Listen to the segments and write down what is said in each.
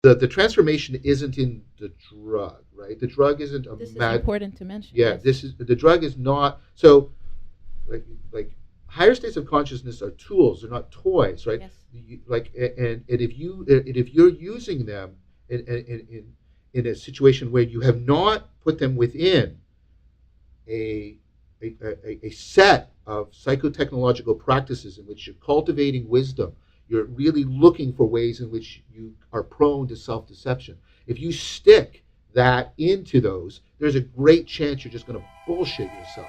The transformation isn't in the drug, right? The drug isn't a This is important to mention. Yeah, Yes. this is the drug is not so like higher states of consciousness are tools, they're not toys, right? Yes. And if you're using them in a situation where you have not put them within a a set of psychotechnological practices in which you're cultivating wisdom, you're really looking for ways in which you are prone to self-deception. If you stick that into those, there's a great chance you're just going to bullshit yourself.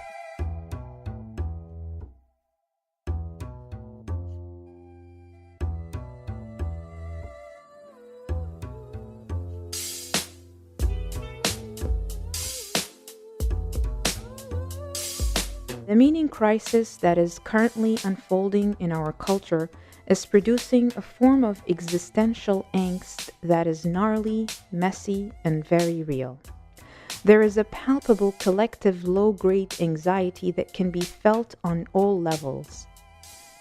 The meaning crisis that is currently unfolding in our culture is producing a form of existential angst that is gnarly, messy, and very real. There is a palpable collective low-grade anxiety that can be felt on all levels.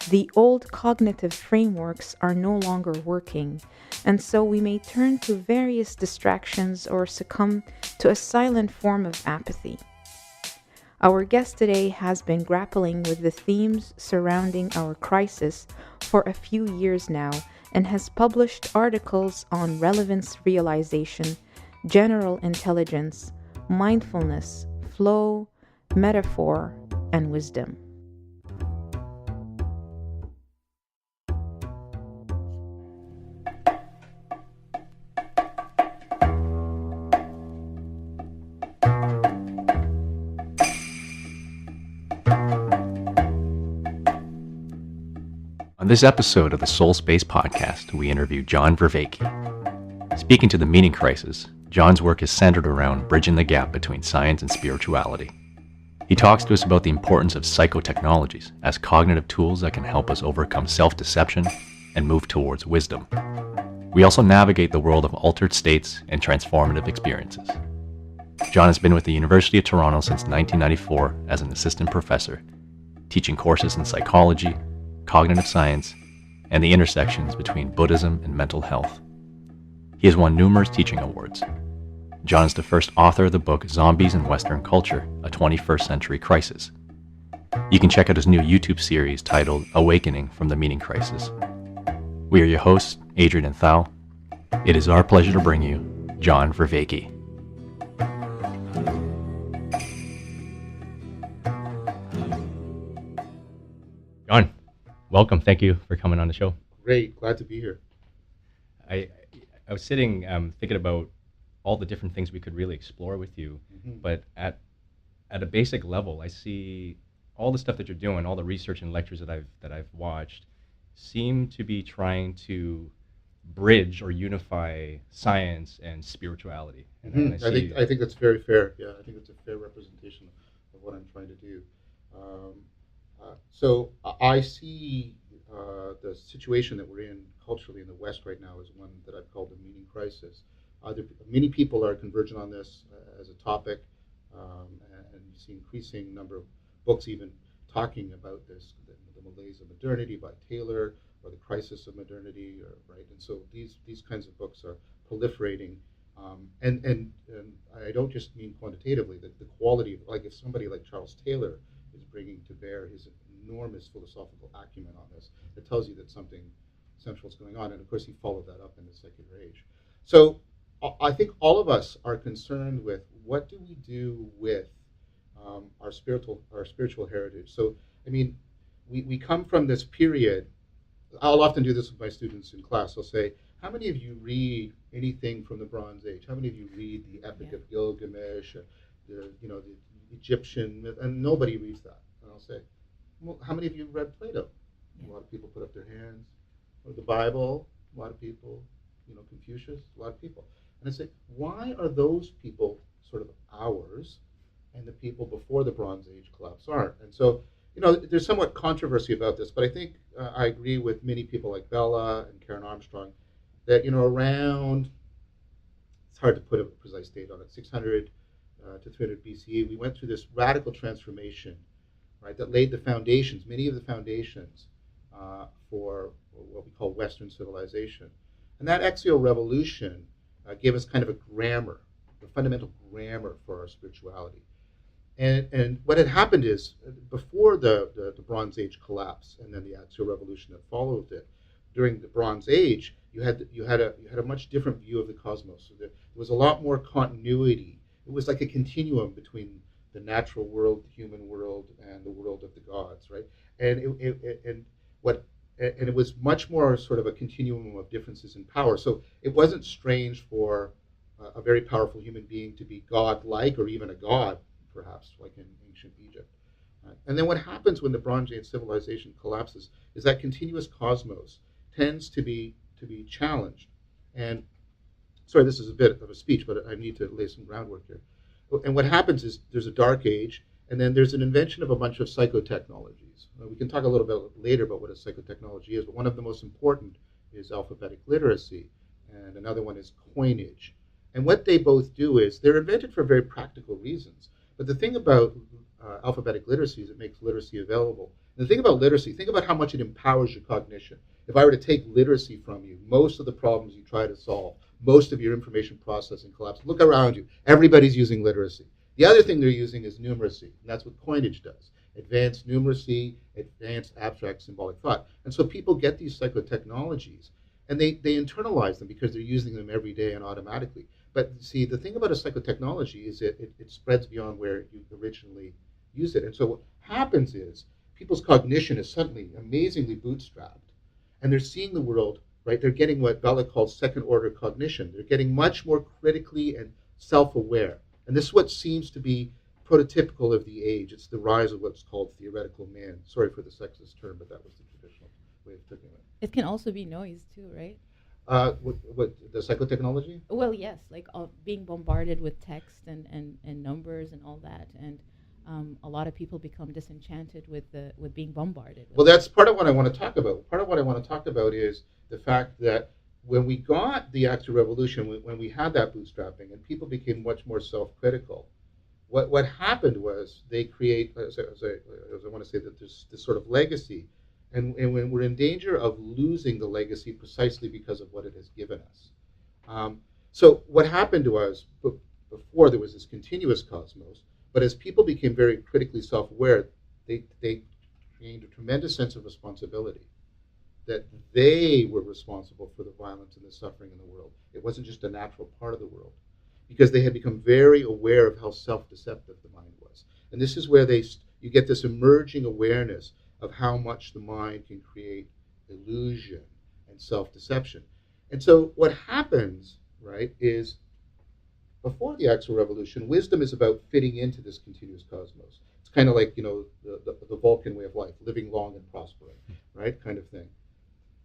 The old cognitive frameworks are no longer working, and so we may turn to various distractions or succumb to a silent form of apathy. Our guest today has been grappling with the themes surrounding our crisis for a few years now and has published articles on relevance realization, general intelligence, mindfulness, flow, metaphor, and wisdom. On this episode of the Soulspace podcast, we interview John Vervaeke. Speaking to the meaning crisis, John's work is centered around bridging the gap between science and spirituality. He talks to us about the importance of psychotechnologies as cognitive tools that can help us overcome self-deception and move towards wisdom. We also navigate the world of altered states and transformative experiences. John has been with the University of Toronto since 1994 as an assistant professor, teaching courses in psychology, cognitive science, and the intersections between Buddhism and mental health. He has won numerous teaching awards. John is the first author of the book Zombies in Western Culture, a 21st Century Crisis. You can check out his new YouTube series titled Awakening from the Meaning Crisis. We are your hosts, Adrian and Thal. It is our pleasure to bring you John Vervaeke. John, welcome. Thank you for coming on the show. Great, glad to be here. I was sitting thinking about all the different things we could really explore with you, but at a basic level, I see all the stuff that you're doing, all the research and lectures that I've watched, seem to be trying to bridge or unify science and spirituality. And I think that's very fair. Yeah, I think it's a fair representation of what I'm trying to do. So I see the situation that we're in culturally in the West right now is one that I've called the meaning crisis. Many people are converging on this as a topic, and you see increasing number of books even talking about this, the malaise of modernity by Taylor, or the crisis of modernity, right? And so these kinds of books are proliferating, and I don't just mean quantitatively. The quality of, like, if somebody like Charles Taylor is bringing to bear his enormous philosophical acumen on this, it tells you that something central is going on. And of course, he followed that up in the secular age. So I think all of us are concerned with what do we do with our spiritual heritage. So I mean, we come from this period. I'll often do this with my students in class. I'll say, how many of you read anything from the Bronze Age? How many of you read the Epic of Gilgamesh, the Egyptian myth? And nobody reads that. And I'll say, well, how many of you read Plato? A lot of people put up their hands. Or the Bible, a lot of people. Confucius, a lot of people. And I say, why are those people sort of ours, and the people before the Bronze Age collapse aren't? And so, there's somewhat controversy about this, but I think I agree with many people like Bella and Karen Armstrong that, around, it's hard to put a precise date on it, 600 to 300 BCE, we went through this radical transformation, right, that laid the foundations, many of the foundations for what we call Western civilization. And that axial revolution gave us kind of a grammar, a fundamental grammar for our spirituality. And what had happened is, before the Bronze Age collapse and then the axial revolution that followed it, during the Bronze Age, you had a much different view of the cosmos. So there was a lot more continuity. It was like a continuum between the natural world, the human world, and the world of the gods, right? And it was much more sort of a continuum of differences in power. So it wasn't strange for a very powerful human being to be god-like, or even a god, perhaps, like in ancient Egypt. And then what happens when the Bronze Age civilization collapses is that continuous cosmos tends to be challenged. And sorry, this is a bit of a speech, but I need to lay some groundwork here. And what happens is there's a dark age, and then there's an invention of a bunch of psychotechnologies. We can talk a little bit later about what a psychotechnology is, but one of the most important is alphabetic literacy, and another one is coinage. And what they both do is they're invented for very practical reasons. But the thing about alphabetic literacy is it makes literacy available. And the thing about literacy, think about how much it empowers your cognition. If I were to take literacy from you, most of the problems you try to solve, most of your information processing collapse. Look around you. Everybody's using literacy. The other thing they're using is numeracy, and that's what coinage does. Advanced numeracy, advanced abstract symbolic thought. And so people get these psychotechnologies, and they internalize them because they're using them every day and automatically. But see, the thing about a psychotechnology is it spreads beyond where you originally used it. And so what happens is people's cognition is suddenly amazingly bootstrapped, and they're seeing the world, right? They're getting what Bella calls second-order cognition. They're getting much more critically and self-aware. And this is what seems to be prototypical of the age. It's the rise of what's called theoretical man. Sorry for the sexist term, but that was the traditional way of thinking of it. It can also be noise too, right? What the psychotechnology? Well, yes, like being bombarded with text and numbers and all that, and a lot of people become disenchanted with being bombarded. Well, that's part of what I want to talk about. Part of what I want to talk about is the fact that when we got the axial revolution, when we had that bootstrapping, and people became much more self-critical, what happened was they create, as I want to say, that there's this sort of legacy. And when we're in danger of losing the legacy precisely because of what it has given us. So what happened to us before, there was this continuous cosmos, but as people became very critically self-aware, they gained a tremendous sense of responsibility, that they were responsible for the violence and the suffering in the world. It wasn't just a natural part of the world, because they had become very aware of how self-deceptive the mind was. And this is where you get this emerging awareness of how much the mind can create illusion and self-deception. And so what happens, right, is before the axial revolution, wisdom is about fitting into this continuous cosmos. It's kind of like, the Vulcan way of life, living long and prospering, right, kind of thing.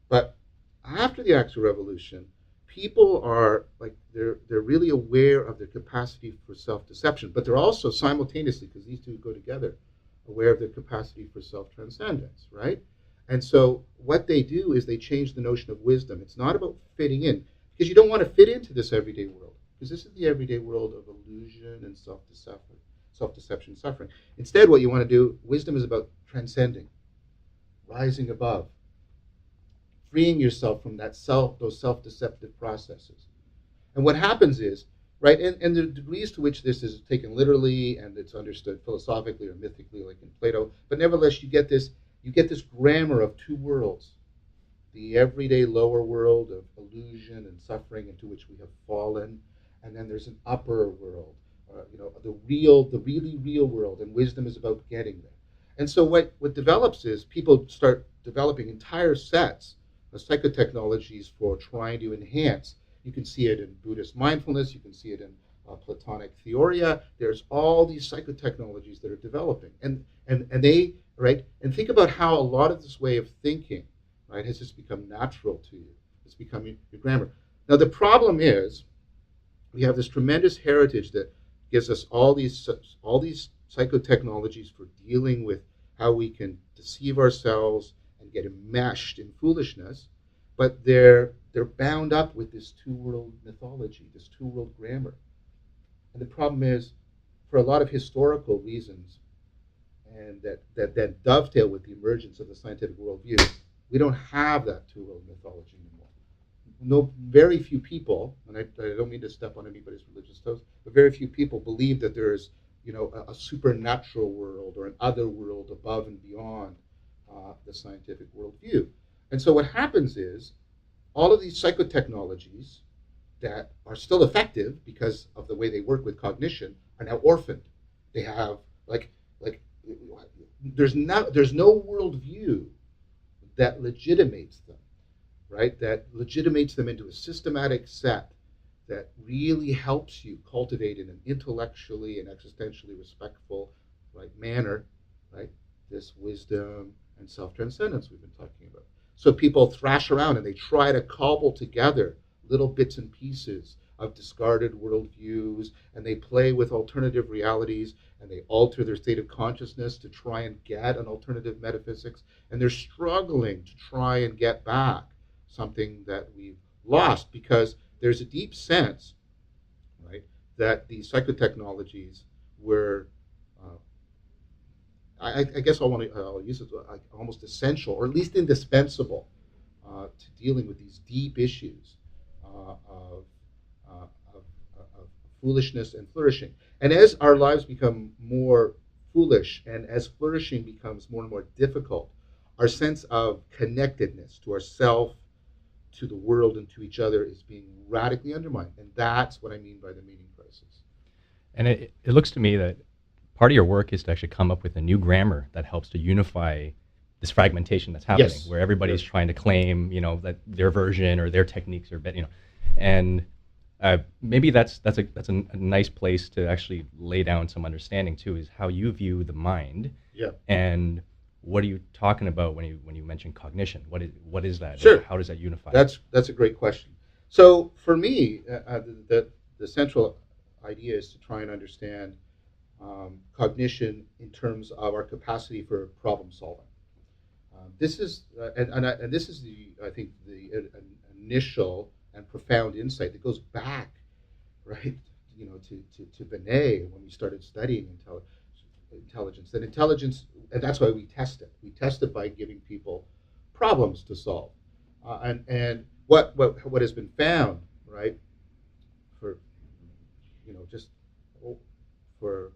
But after the axial revolution, people are like, they're really aware of their capacity for self-deception, but they're also simultaneously, because these two go together, aware of their capacity for self-transcendence, right? And so what they do is they change the notion of wisdom. It's not about fitting in, because you don't want to fit into this everyday world, because this is the everyday world of illusion and self-deception, suffering. Instead, what you want to do, wisdom is about transcending, rising above, freeing yourself from those self-deceptive processes. And what happens is, right, and the degrees to which this is taken literally and it's understood philosophically or mythically, like in Plato, but nevertheless you get this grammar of two worlds: the everyday lower world of illusion and suffering into which we have fallen, and then there's an upper world, the really real world, and wisdom is about getting there. And so what develops is people start developing entire sets of psychotechnologies for trying to enhance. You can see it in Buddhist mindfulness. You can see it in Platonic theoria. There's all these psychotechnologies that are developing, and they, right. And think about how a lot of this way of thinking, right, has just become natural to you. It's becoming your grammar. Now the problem is, we have this tremendous heritage that gives us all these psychotechnologies for dealing with how we can deceive ourselves and get enmeshed in foolishness, but they're bound up with this two-world mythology, this two-world grammar. And the problem is, for a lot of historical reasons, and that dovetail with the emergence of the scientific worldview, we don't have that two-world mythology anymore. very few people, and I don't mean to step on anybody's religious toes, but very few people believe that there is, a supernatural world or an other world above and beyond the scientific worldview. And so what happens is all of these psychotechnologies that are still effective because of the way they work with cognition are now orphaned. They have like there's no worldview that legitimates them, right? That legitimates them into a systematic set that really helps you cultivate in an intellectually and existentially respectful, right, manner, right? This wisdom and self-transcendence we've been talking about. So people thrash around and they try to cobble together little bits and pieces of discarded worldviews, and they play with alternative realities, and they alter their state of consciousness to try and get an alternative metaphysics, and they're struggling to try and get back something that we've lost, because there's a deep sense, right, that these psychotechnologies were, I guess I'll use it like almost essential, or at least indispensable, to dealing with these deep issues of foolishness and flourishing. And as our lives become more foolish and as flourishing becomes more and more difficult, our sense of connectedness to ourself, to the world, and to each other is being radically undermined. And that's what I mean by the meaning crisis. And it looks to me that part of your work is to actually come up with a new grammar that helps to unify this fragmentation that's happening, Yes. where everybody's trying to claim, that their version or their techniques are better, and maybe that's a nice place to actually lay down some understanding too, is how you view the mind. Yeah. And what are you talking about when you mention cognition? What is that? Sure. How does that unify? That's a great question. So for me, the central idea is to try and understand cognition in terms of our capacity for problem solving. This is and this is I think the initial and profound insight that goes back, right, to Binet when we started studying intelligence. That intelligence, and that's why we test it. We test it by giving people problems to solve, and what has been found, right, for just for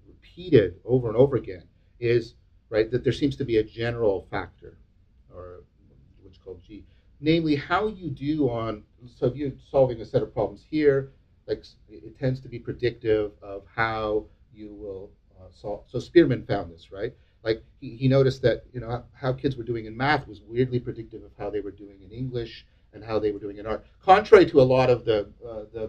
repeated over and over again is, right, that there seems to be a general factor, or what's called G, namely how you do on, so if you're solving a set of problems here, like it tends to be predictive of how you will solve. So Spearman found this, right? Like he noticed that how kids were doing in math was weirdly predictive of how they were doing in English and how they were doing in art, contrary to a lot of the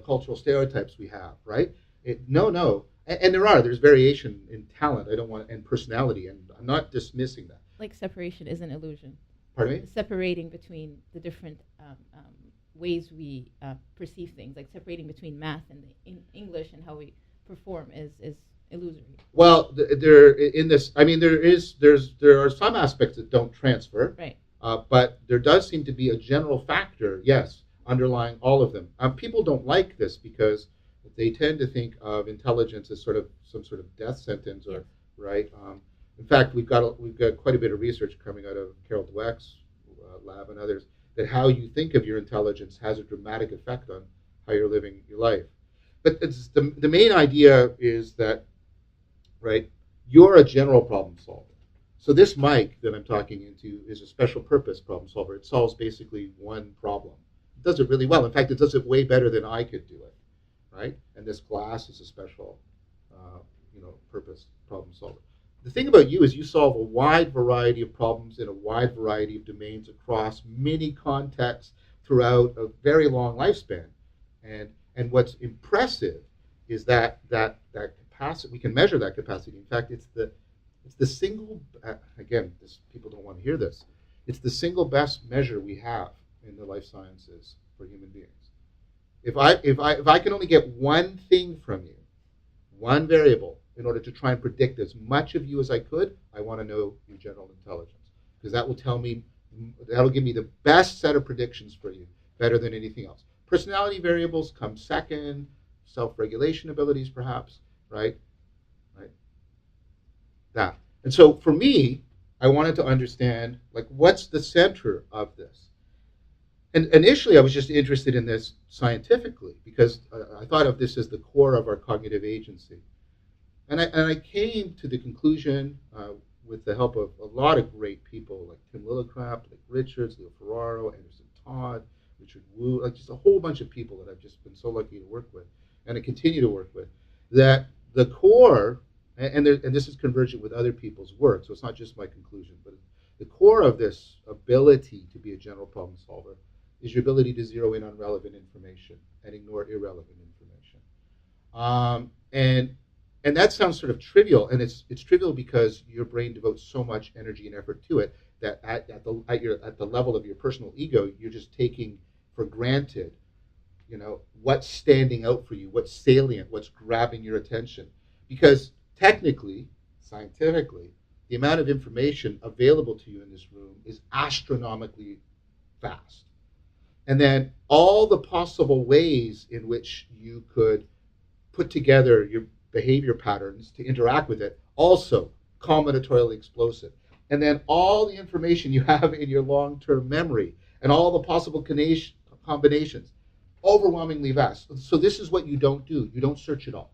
cultural stereotypes we have, right? And there's variation in talent. And personality, and I'm not dismissing that. Like separation is an illusion. Pardon me? Separating between the different ways we perceive things, like separating between math and English and how we perform is illusory. Well, there are some aspects that don't transfer, Right. But there does seem to be a general factor, yes, underlying all of them. People don't like this because they tend to think of intelligence as sort of some sort of death sentence, or Yes. right. In fact, we've got quite a bit of research coming out of Carol Dweck's lab and others, that how you think of your intelligence has a dramatic effect on how you're living your life. But it's the main idea is that, right, you're a general problem solver. So this mic that I'm talking into is a special purpose problem solver. It solves basically one problem. It does it really well. In fact, it does it way better than I could do it, right? And this glass is a special, purpose problem solver. The thing about you is you solve a wide variety of problems in a wide variety of domains across many contexts throughout a very long lifespan. And what's impressive is that capacity, we can measure that capacity. In fact, it's the single, again, people don't want to hear this, it's the single best measure we have in the life sciences for human beings. If I can only get one thing from you, one variable, in order to try and predict as much of you as I could, I want to know your general intelligence, because that'll give me the best set of predictions for you, better than anything else. Personality variables come second, self-regulation abilities perhaps, right? That. And so for me, I wanted to understand, like, what's the center of this? And initially, I was just interested in this scientifically because I thought of this as the core of our cognitive agency. And I came to the conclusion, with the help of a lot of great people like Tim Lillicrap, like Richards, Leo Ferraro, Anderson Todd, Richard Wu, like just a whole bunch of people that I've just been so lucky to work with and to continue to work with, that the core, and this is convergent with other people's work, so it's not just my conclusion, but the core of this ability to be a general problem solver is your ability to zero in on relevant information and ignore irrelevant information. And that sounds sort of trivial, and it's trivial because your brain devotes so much energy and effort to it that at the level of your personal ego, you're just taking for granted, what's standing out for you, what's salient, what's grabbing your attention. Because technically, scientifically, the amount of information available to you in this room is astronomically fast. And then all the possible ways in which you could put together your behavior patterns to interact with it, also combinatorially explosive. And then all the information you have in your long-term memory and all the possible combinations, overwhelmingly vast. So this is what you don't do. You don't search it all.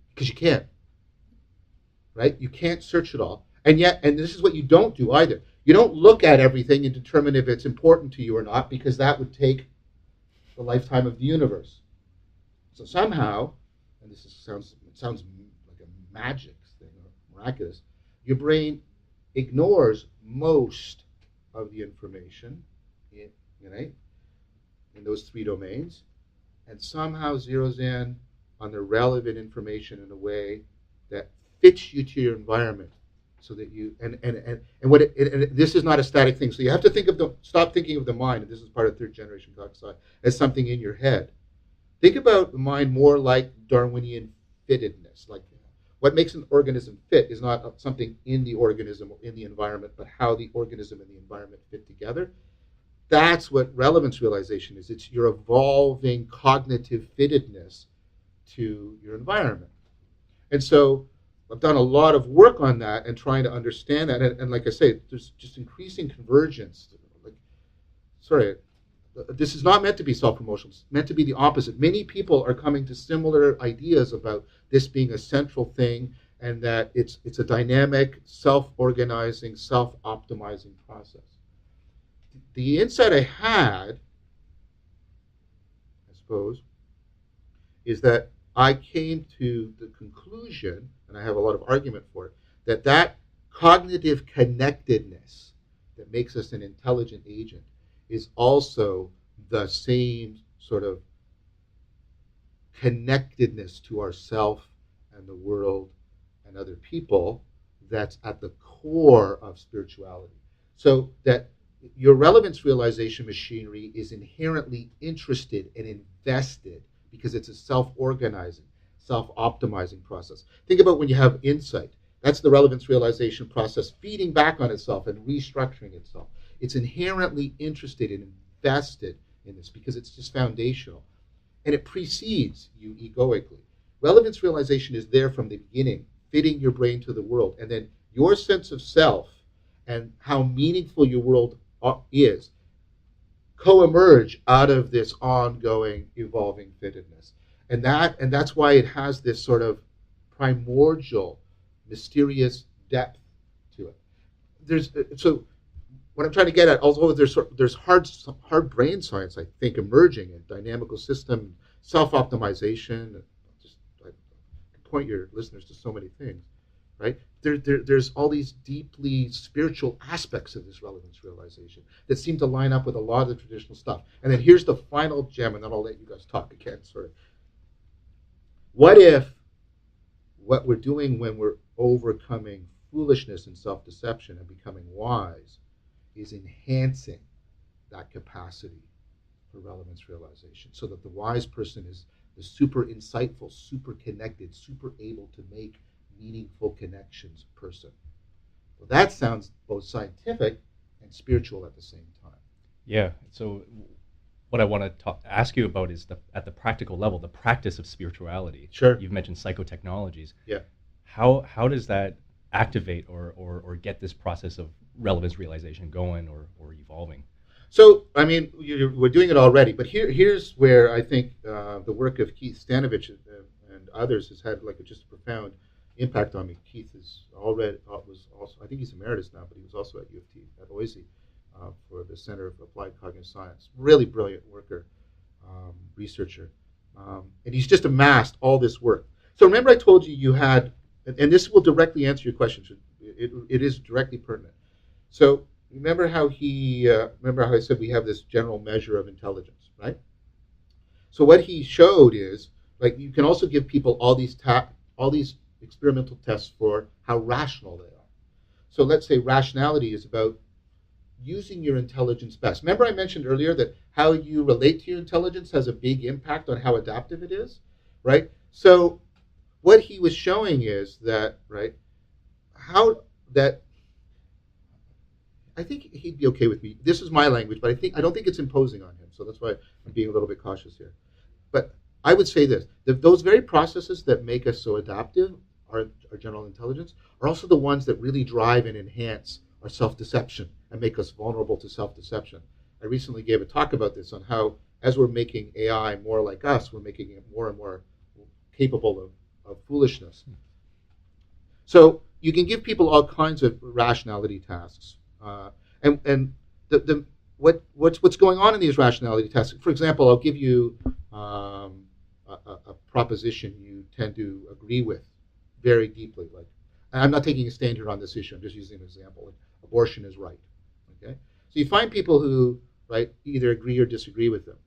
Because you can't. Right? You can't search it all. And this is what you don't do either. You don't look at everything and determine if it's important to you or not, because that would take the lifetime of the universe. So somehow, and this sounds like a magic thing or miraculous, your brain ignores most of the information in those three domains, and somehow zeroes in on the relevant information in a way that fits you to your environment, so that you and this is not a static thing. So you have to stop thinking of the mind, and this is part of third generation cognition, as something in your head. Think about the mind more like Darwinian fittedness. Like, what makes an organism fit is not something in the organism or in the environment, but how the organism and the environment fit together. That's what relevance realization is. It's your evolving cognitive fittedness to your environment. And so I've done a lot of work on that and trying to understand that. And like I say, there's just increasing convergence. This is not meant to be self-promotional. It's meant to be the opposite. Many people are coming to similar ideas about this being a central thing, and that it's a dynamic, self-organizing, self-optimizing process. The insight I had, I suppose, is that I came to the conclusion, and I have a lot of argument for it, that cognitive connectedness that makes us an intelligent agent is also the same sort of connectedness to ourself and the world and other people that's at the core of spirituality. So that your relevance realization machinery is inherently interested and invested because it's a self-organizing, self-optimizing process. Think about when you have insight. That's the relevance realization process feeding back on itself and restructuring itself. It's inherently interested and invested in this because it's just foundational. And it precedes you egoically. Relevance realization is there from the beginning, fitting your brain to the world. And then your sense of self and how meaningful your world is co-emerge out of this ongoing, evolving fittedness. And that's why it has this sort of primordial, mysterious depth to it. So what I'm trying to get at, although there's hard brain science, I think, emerging in dynamical system, self-optimization. I can point your listeners to so many things, right? There's all these deeply spiritual aspects of this relevance realization that seem to line up with a lot of the traditional stuff. And then here's the final gem, and then I'll let you guys talk again. Sorry. What if what we're doing when we're overcoming foolishness and self-deception and becoming wise is enhancing that capacity for relevance realization, so that the wise person is the super insightful, super connected, super able to make meaningful connections person. Well, that sounds both scientific and spiritual at the same time. Yeah. So what I want to ask you about is at the practical level, the practice of spirituality. Sure. You've mentioned psychotechnologies. Yeah. How does that activate or get this process of relevance realization going or evolving? So, I mean, we're doing it already, but here's where I think the work of Keith Stanovich and others has had like just a profound impact on me. Keith was also, I think he's emeritus now, but he was also at U of T at Boise for the Center of Applied Cognitive Science. Really brilliant worker, researcher, and he's just amassed all this work. So remember, I told you had, and this will directly answer your question. It is directly pertinent. So remember how I said we have this general measure of intelligence, right? So what he showed is, like, you can also give people all these experimental tests for how rational they are. So let's say rationality is about using your intelligence best. Remember I mentioned earlier that how you relate to your intelligence has a big impact on how adaptive it is, right? So what he was showing is that, right, I think he'd be okay with me. This is my language, but I don't think it's imposing on him. So that's why I'm being a little bit cautious here. But I would say this: those very processes that make us so adaptive, our general intelligence, are also the ones that really drive and enhance our self-deception and make us vulnerable to self-deception. I recently gave a talk about this on how, as we're making AI more like us, we're making it more and more capable of foolishness. So you can give people all kinds of rationality tasks, and what's going on in these rationality tasks. For example, I'll give you a proposition you tend to agree with very deeply. Like, and I'm not taking a stand here on this issue. I'm just using an example. Like, abortion is right. Okay, so you find people who, right, either agree or disagree with them,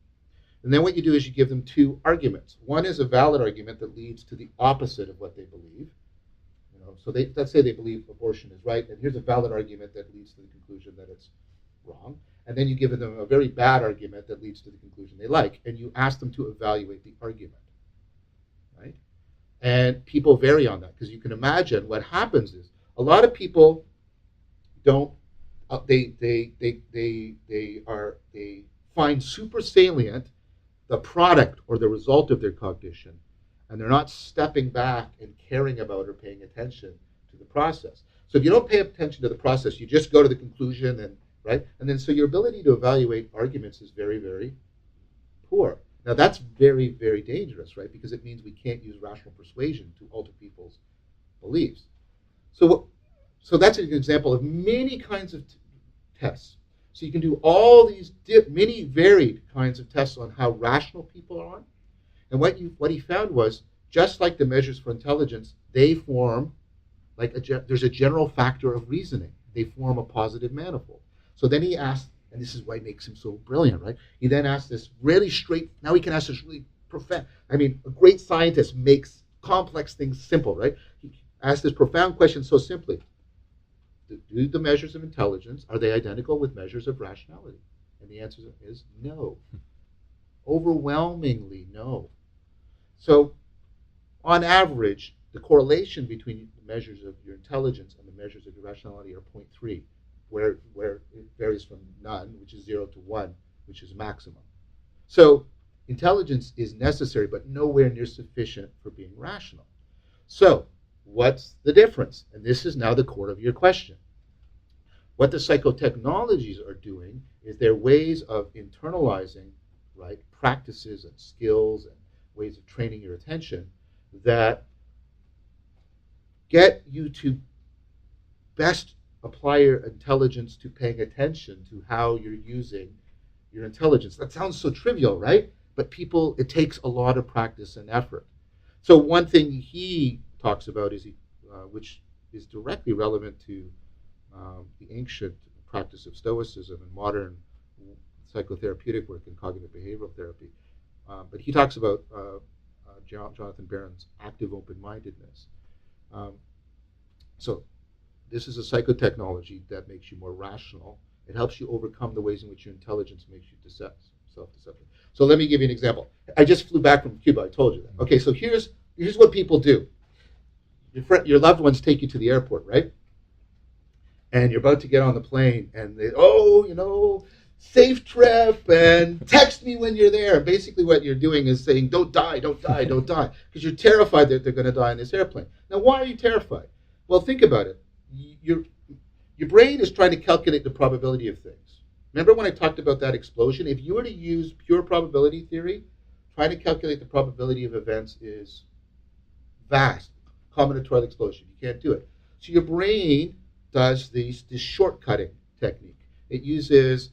and then what you do is you give them two arguments. One is a valid argument that leads to the opposite of what they believe. So let's say they believe abortion is right, and here's a valid argument that leads to the conclusion that it's wrong. And then you give them a very bad argument that leads to the conclusion they like, and you ask them to evaluate the argument, right? And people vary on that, because you can imagine what happens is a lot of people don't. They find super salient the product or the result of their cognition, and they're not stepping back and caring about or paying attention to the process. So if you don't pay attention to the process, you just go to the conclusion, and right, and then so your ability to evaluate arguments is very, very poor. Now that's very, very dangerous, right? Because it means we can't use rational persuasion to alter people's beliefs. So that's an example of many kinds of tests. So you can do all these many varied kinds of tests on how rational people are. And what he found was, just like the measures for intelligence, they form like there's a general factor of reasoning. They form a positive manifold. So then he asked, and this is why it makes him so brilliant, right? He then asked this really straight. Now he can ask this really profound. I mean, a great scientist makes complex things simple, right? He asked this profound question so simply: do the measures of intelligence, are they identical with measures of rationality? And the answer is no. Overwhelmingly no. So, on average, the correlation between the measures of your intelligence and the measures of your rationality are 0.3, where it varies from none, which is 0, to 1, which is maximum. So, intelligence is necessary, but nowhere near sufficient for being rational. So, what's the difference? And this is now the core of your question. What the psychotechnologies are doing is they're ways of internalizing, right, practices and skills and ways of training your attention that get you to best apply your intelligence to paying attention to how you're using your intelligence. That sounds so trivial, right? But it takes a lot of practice and effort. So one thing he talks about is, which is directly relevant to the ancient practice of Stoicism and modern psychotherapeutic work and cognitive behavioral therapy. But he talks about Jonathan Barron's active open-mindedness. So this is a psychotechnology that makes you more rational. It helps you overcome the ways in which your intelligence makes you self-deceptive. So let me give you an example. I just flew back from Cuba. I told you that. Okay, so here's what people do. Your loved ones take you to the airport, right? And you're about to get on the plane, and they, safe trip, and text me when you're there. Basically what you're doing is saying, don't die, don't die, don't die, because you're terrified that they're going to die in this airplane. Now, why are you terrified? Well, think about it. Your brain is trying to calculate the probability of things, Remember when I talked about that explosion? If you were to use pure probability theory, trying to calculate the probability of events is vast, combinatorial explosion. You can't do it. So your brain does this shortcutting technique. It uses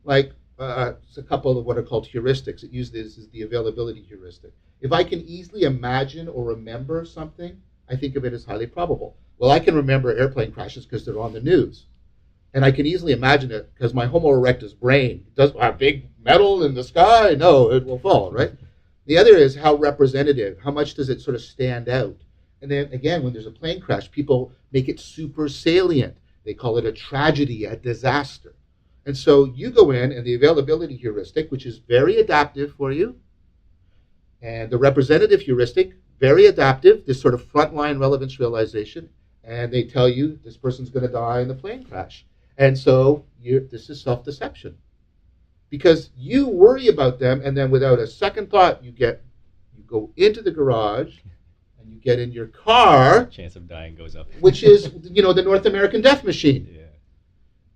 a couple of what are called heuristics. It uses the availability heuristic. If I can easily imagine or remember something, I think of it as highly probable. Well, I can remember airplane crashes because they're on the news. And I can easily imagine it because my Homo erectus brain does a big metal in the sky. No, it will fall, right? The other is how representative, how much does it sort of stand out? And then again, when there's a plane crash, people make it super salient. They call it a tragedy, a disaster. And so you go in, and the availability heuristic, which is very adaptive for you, and the representative heuristic, very adaptive, this sort of frontline relevance realization, and they tell you this person's going to die in the plane crash. And so this is self-deception. Because you worry about them, and then without a second thought, you go into the garage, and you get in your car. Chance of dying goes up. Which is, the North American death machine. Yeah.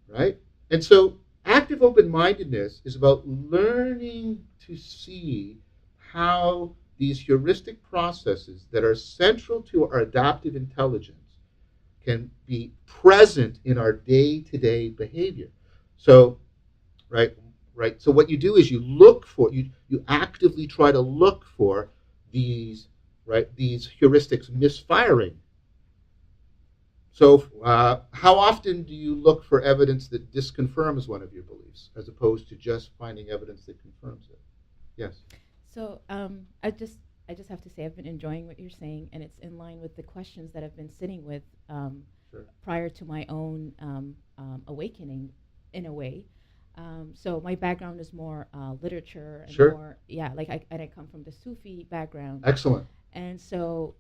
Right? And so active open-mindedness is about learning to see how these heuristic processes that are central to our adaptive intelligence can be present in our day-to-day behavior. So, right. So what you do is you look for, you actively try to look for these heuristics misfiring. So how often do you look for evidence that disconfirms one of your beliefs as opposed to just finding evidence that confirms it? Yes. So I just have to say I've been enjoying what you're saying, and it's in line with the questions that I've been sitting with Sure. prior to my own awakening, in a way. So my background is more literature and Sure. more, I come from the Sufi background. Excellent. And so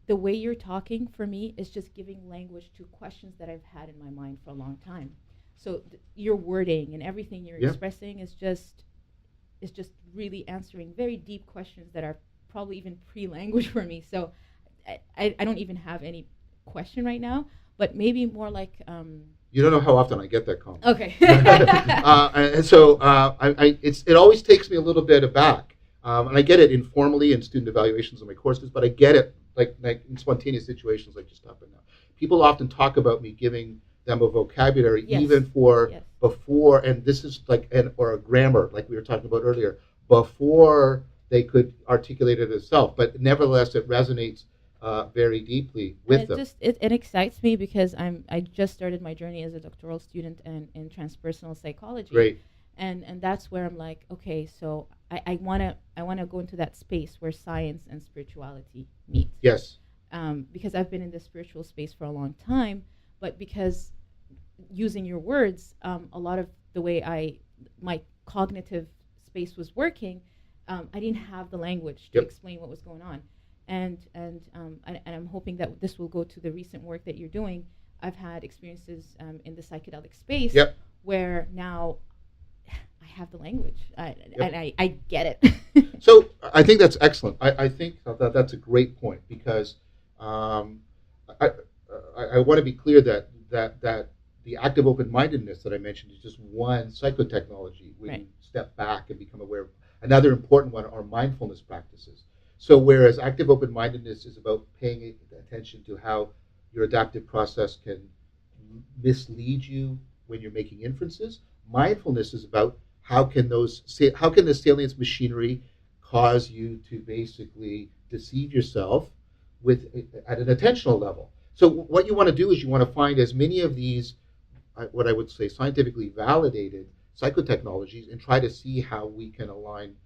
the way you're talking for me is just giving language to questions that I've had in my mind for a long time. So your wording and everything you're expressing is just really answering very deep questions that are probably even pre-language for me. So I don't even have any question right now, but maybe more like... You don't know how often I get that comment. Okay. And so it always takes me a little bit aback. And I get it informally in student evaluations of my courses, but I get it like in spontaneous situations like just happened now. People often talk about me giving them a vocabulary even for before, and this is or a grammar like we were talking about earlier, before they could articulate it itself. But nevertheless, it resonates very deeply with them. It excites me because I just started my journey as a doctoral student in transpersonal psychology. Great. And that's where I'm like, okay, so I wanna go into that space where science and spirituality meet. Yes. Because I've been in the spiritual space for a long time, but because using your words, a lot of the way my cognitive space was working, I didn't have the language to explain what was going on. And I'm hoping that this will go to the recent work that you're doing. I've had experiences in the psychedelic space where now I have the language and I get it. So I think that's excellent. I think that's a great point because I want to be clear that the active open-mindedness that I mentioned is just one psychotechnology. We can step back and become aware of another important one are mindfulness practices. So whereas active open-mindedness is about paying attention to how your adaptive process can mislead you when you're making inferences, mindfulness is about how can the salience machinery cause you to basically deceive yourself at an attentional level. So what you want to do is you want to find as many of these, what I would say, scientifically validated psychotechnologies and try to see how we can align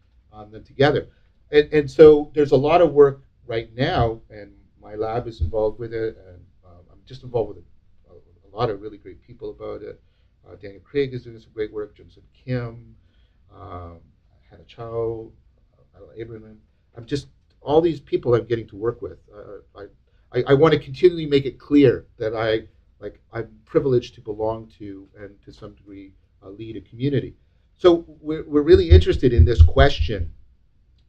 them together. And so there's a lot of work right now, and my lab is involved with it, and I'm just involved with a lot of really great people about it. Daniel Craig is doing some great work, Jimson Kim, Hannah Chow, Abraham. All these people I'm getting to work with. I want to continually make it clear that I'm privileged to belong to and to some degree lead a community. So we're really interested in this question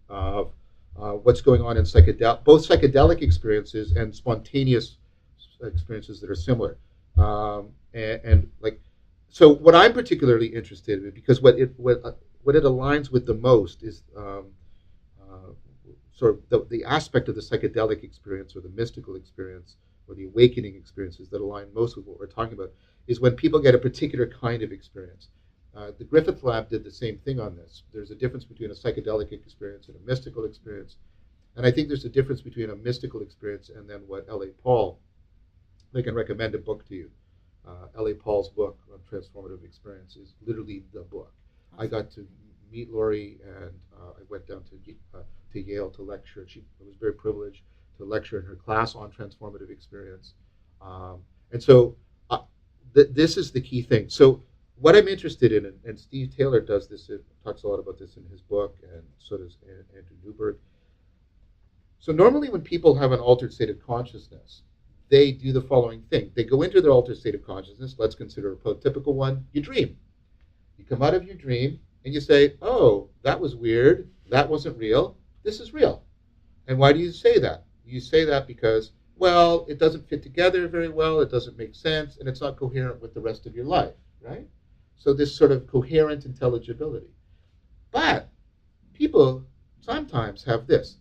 of what's going on in both psychedelic experiences and spontaneous experiences that are similar. And So what I'm particularly interested in, because what it aligns with the most is sort of the aspect of the psychedelic experience or the mystical experience or the awakening experiences that align most with what we're talking about, is when people get a particular kind of experience. The Griffith Lab did the same thing on this. There's a difference between a psychedelic experience and a mystical experience. And I think there's a difference between a mystical experience and then what L.A. Paul, they can recommend a book to you. L.A. Paul's book on transformative experience is literally the book. Awesome. I got to meet Lori, and I went down to Yale to lecture. I was very privileged to lecture in her class on transformative experience. And so this is the key thing. So what I'm interested in, and Steve Taylor does this, talks a lot about this in his book, and so does Andrew Newberg. So normally when people have an altered state of consciousness, they do the following thing. They go into their altered state of consciousness. Let's consider a prototypical one. You dream. You come out of your dream and you say, oh, that was weird. That wasn't real. This is real. And why do you say that? You say that because, well, it doesn't fit together very well. It doesn't make sense. And it's not coherent with the rest of your life, right? So this sort of coherent intelligibility. But people sometimes have this.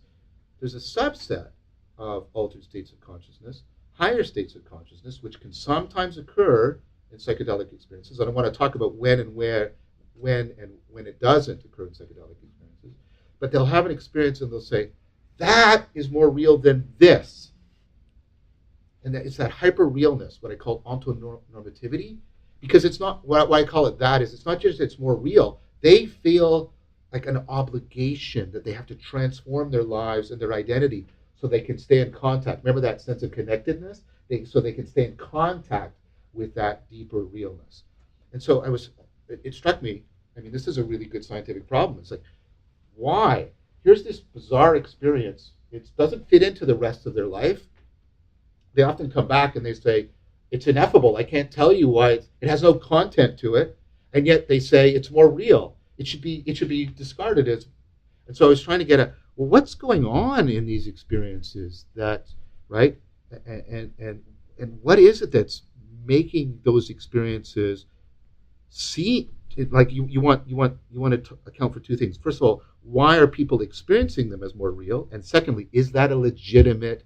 There's a subset of altered states of consciousness, higher states of consciousness, which can sometimes occur in psychedelic experiences. I don't want to talk about when it doesn't occur in psychedelic experiences. But they'll have an experience and they'll say, that is more real than this. And it's that hyper-realness, what I call ontonormativity, because it's not, why I call it that is, it's not just it's more real. They feel like an obligation that they have to transform their lives and their identity so they can stay in contact. Remember that sense of connectedness? So they can stay in contact with that deeper realness. And so it struck me, I mean, this is a really good scientific problem. It's like, why? Here's this bizarre experience. It doesn't fit into the rest of their life. They often come back and they say, it's ineffable. I can't tell you why. It has no content to it. And yet they say it's more real. It should be discarded as. And so I was trying to get well, what's going on in these experiences that, right? And what is it that's making those experiences see, like you want to account for two things. First of all, why are people experiencing them as more real? And secondly, is that a legitimate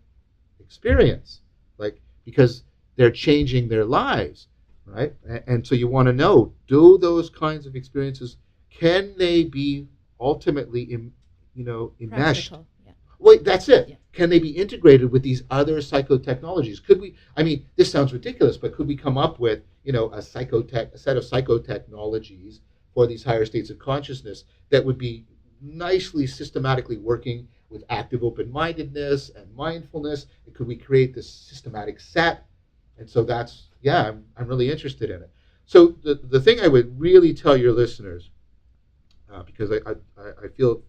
experience? Like, because they're changing their lives, right? And so you want to know, do those kinds of experiences, can they be ultimately, enmeshed? Practical, yeah. Wait, that's it. Yeah. Can they be integrated with these other psychotechnologies? Could we, I mean, this sounds ridiculous, but could we come up with, a set of psychotechnologies for these higher states of consciousness that would be nicely systematically working with active open-mindedness and mindfulness? And could we create this systematic set? And so that's, I'm really interested in it. So the thing I would really tell your listeners, because I feel,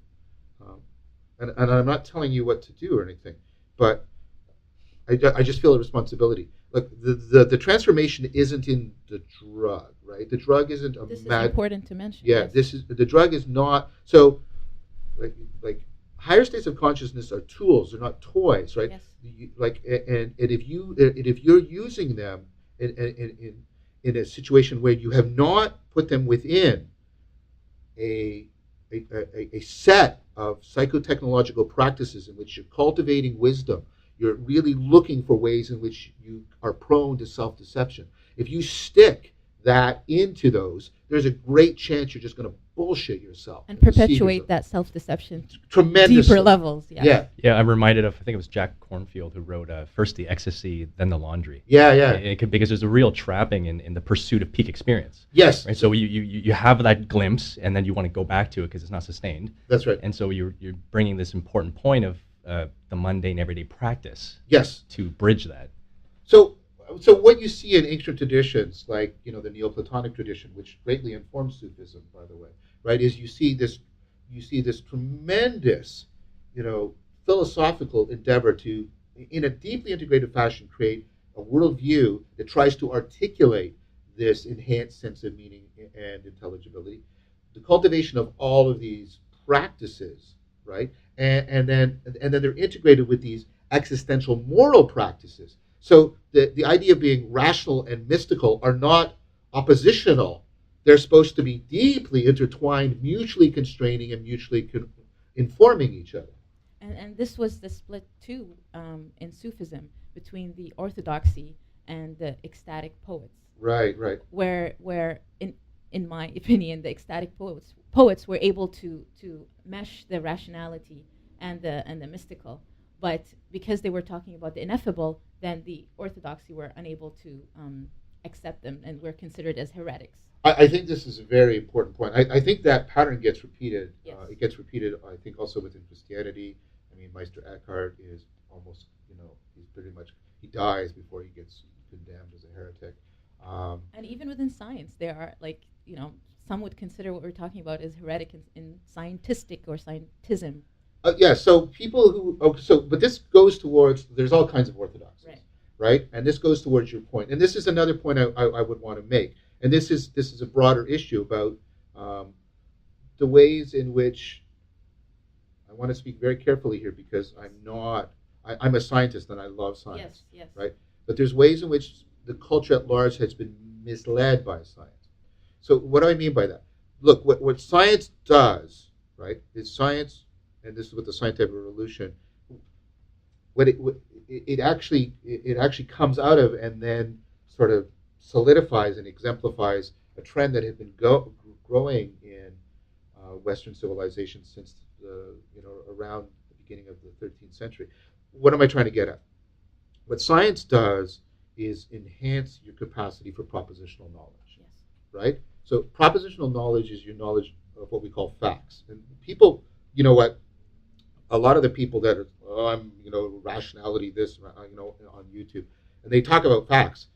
and I'm not telling you what to do or anything, but I just feel a responsibility. Look, the transformation isn't in the drug, right? The drug isn't a This is important to mention. Yeah, yes. The drug is not, so like higher states of consciousness are tools, they're not toys, right? Yes. And if you're using them in a situation where you have not put them within a set of psychotechnological practices in which you're cultivating wisdom, you're really looking for ways in which you are prone to self-deception. If you stick that into those, there's a great chance you're just going to bullshit yourself. And perpetuate that self-deception. Tremendously. Deeper levels. Yeah. Yeah, I'm reminded of, I think it was Jack Kornfield who wrote first the ecstasy, then the laundry. Yeah. Because there's a real trapping in the pursuit of peak experience. Yes. Right? So you have that glimpse, and then you want to go back to it because it's not sustained. That's right. And so you're bringing this important point of the mundane everyday practice. Yes. To bridge that. So what you see in ancient traditions, like the Neoplatonic tradition, which greatly informs Sufism, by the way, right, is you see this tremendous, philosophical endeavor to, in a deeply integrated fashion, create a worldview that tries to articulate this enhanced sense of meaning and intelligibility. The cultivation of all of these practices, right, and then they're integrated with these existential moral practices. So the idea of being rational and mystical are not oppositional. They're supposed to be deeply intertwined, mutually constraining, and mutually informing each other. And this was the split too in Sufism between the orthodoxy and the ecstatic poets. Right. Where in my opinion, the ecstatic poets were able to mesh the rationality and the mystical, but because they were talking about the ineffable, then the orthodoxy were unable to accept them and were considered as heretics. I think this is a very important point. I think that pattern gets repeated. Yes. It gets repeated, I think, also within Christianity. I mean, Meister Eckhart is almost, he's pretty much, he dies before he gets condemned as a heretic. And even within science, there are, some would consider what we're talking about as heretic in scientistic or scientism. So people who, but this goes towards, there's all kinds of orthodoxies, right? And this goes towards your point. And this is another point I would want to make. And this is a broader issue about the ways in which, I want to speak very carefully here because I'm a scientist and I love science, yes. right? But there's ways in which the culture at large has been misled by science. So what do I mean by that? Look, what science does, right, is science, and this is what the scientific revolution, what it actually comes out of and then sort of solidifies and exemplifies a trend that had been growing in Western civilization since around the beginning of the 13th century. What am I trying to get at? What science does is enhance your capacity for propositional knowledge, right? So propositional knowledge is your knowledge of what we call facts. And people, a lot of the people that are, rationality this, on YouTube, and they talk about facts.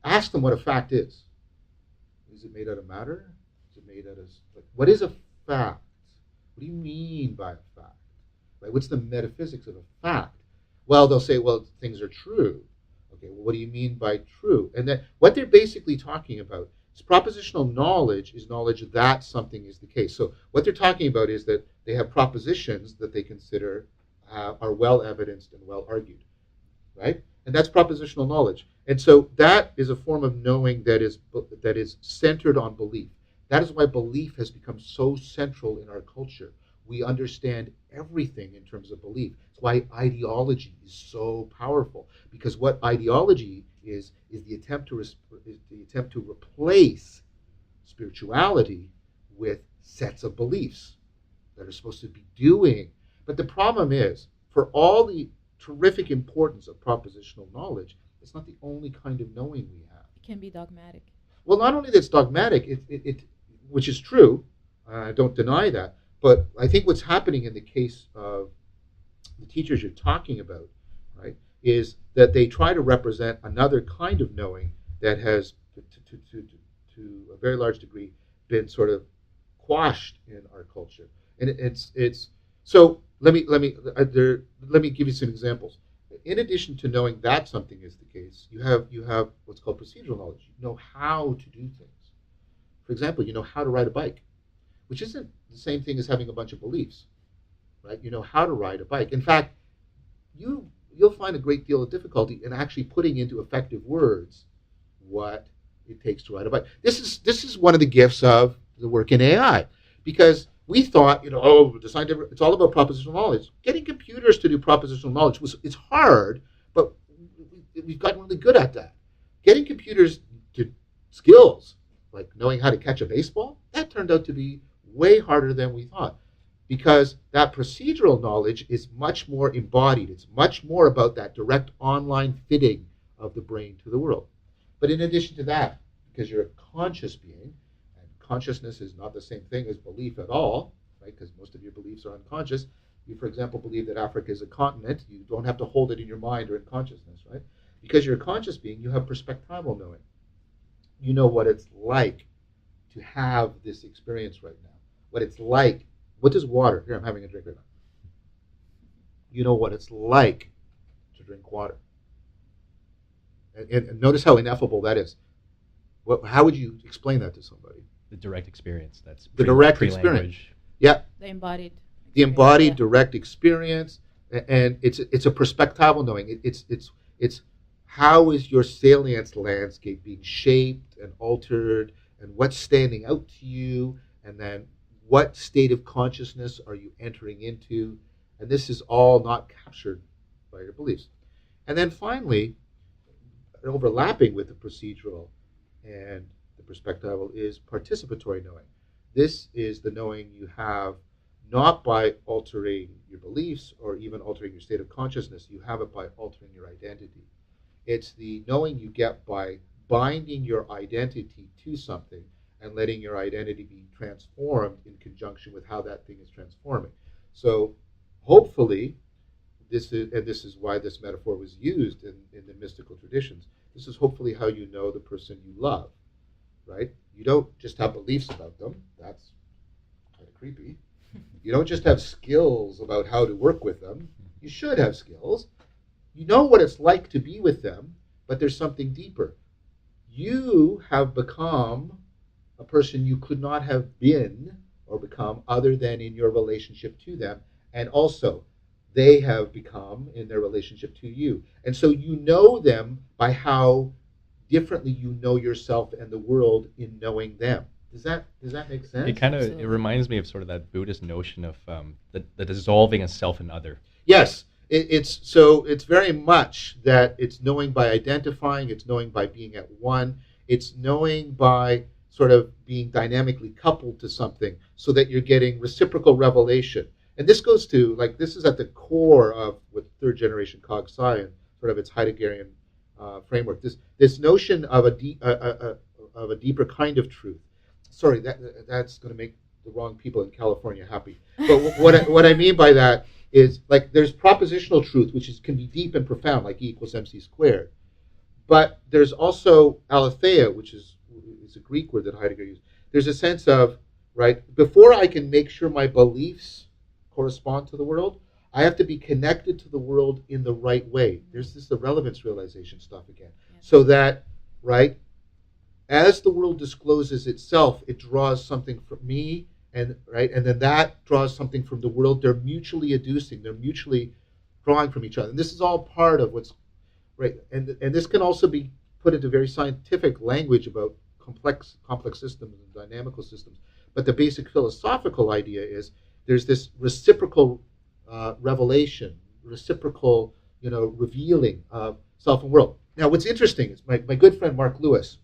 Ask them what a fact is. Is it made out of matter? Is it made out of, what is a fact? What do you mean by a fact? Right? What's the metaphysics of a fact? Well, they'll say, well, things are true. Okay, well, what do you mean by true? And then what they're basically talking about is propositional knowledge is knowledge that something is the case. So what they're talking about is that they have propositions that they consider are well evidenced and well argued, right? And that's propositional knowledge. And so that is a form of knowing that is centered on belief. That is why belief has become so central in our culture. We understand everything in terms of belief. It's why ideology is so powerful, because what ideology is the attempt to replace spirituality with sets of beliefs that are supposed to be doing. But the problem is, for all the terrific importance of propositional knowledge, it's not the only kind of knowing we have. It can be dogmatic. Well, not only that it's dogmatic, it which is true, I don't deny that, but I think what's happening in the case of the teachers you're talking about, right, is that they try to represent another kind of knowing that has, to a very large degree, been sort of quashed in our culture. And it's so let me give you some examples. In addition to knowing that something is the case, you have what's called procedural knowledge. You know how to do things. For example, you know how to ride a bike, which isn't the same thing as having a bunch of beliefs, right? You know how to ride a bike. In fact, you'll find a great deal of difficulty in actually putting into effective words what it takes to ride a bike. This is one of the gifts of the work in AI, because we thought, it's all about propositional knowledge. Getting computers to do propositional knowledge it's hard, but we've gotten really good at that. Getting computers to skills, like knowing how to catch a baseball, that turned out to be way harder than we thought, because that procedural knowledge is much more embodied. It's much more about that direct online fitting of the brain to the world. But in addition to that, because you're a conscious being, and consciousness is not the same thing as belief at all, right? Because most of your beliefs are unconscious. You, for example, believe that Africa is a continent. You don't have to hold it in your mind or in consciousness, right? Because you're a conscious being, you have perspectival knowing. You know what it's like to have this experience right now. What it's like. What is water? Here, I'm having a drink right now. You know what it's like to drink water. And notice how ineffable that is. How would you explain that to somebody? The direct experience. That's the direct experience. Yeah. The embodied. The embodied direct experience, and it's a perspectival knowing. It's how is your salience landscape being shaped and altered, and what's standing out to you, and then what state of consciousness are you entering into? And this is all not captured by your beliefs. And then finally, overlapping with the procedural and the perspectival is participatory knowing. This is the knowing you have not by altering your beliefs or even altering your state of consciousness. You have it by altering your identity. It's the knowing you get by binding your identity to something and letting your identity be transformed in conjunction with how that thing is transforming. So hopefully, this is why this metaphor was used in the mystical traditions. This is hopefully how you know the person you love, right? You don't just have beliefs about them. That's kind of creepy. You don't just have skills about how to work with them. You should have skills. You know what it's like to be with them, but there's something deeper. You have become a person you could not have been or become other than in your relationship to them. And also, they have become in their relationship to you. And so you know them by how differently you know yourself and the world in knowing them. Does that make sense? It reminds me of sort of that Buddhist notion of the dissolving of self and other. Yes, it's very much that it's knowing by identifying, it's knowing by being at one, it's knowing by sort of being dynamically coupled to something so that you're getting reciprocal revelation. And this goes to, like, this is at the core of what third generation cog science, sort of its Heideggerian framework. This notion of a deeper kind of truth. Sorry, that's going to make the wrong people in California happy. But what I mean by that is, like, there's propositional truth, which can be deep and profound, like E equals MC squared. But there's also aletheia, which is a Greek word that Heidegger used. There's a sense of, right, before I can make sure my beliefs correspond to the world, I have to be connected to the world in the right way. There's the relevance realization stuff again. Yeah. So that, right, as the world discloses itself, it draws something from me, and then that draws something from the world. They're mutually adducing, they're mutually drawing from each other. And this is all part of what's right. And this can also be put into very scientific language about complex systems and dynamical systems. But the basic philosophical idea is there's this reciprocal revelation, reciprocal, revealing of self and world. Now, what's interesting is my good friend Mark Lewis,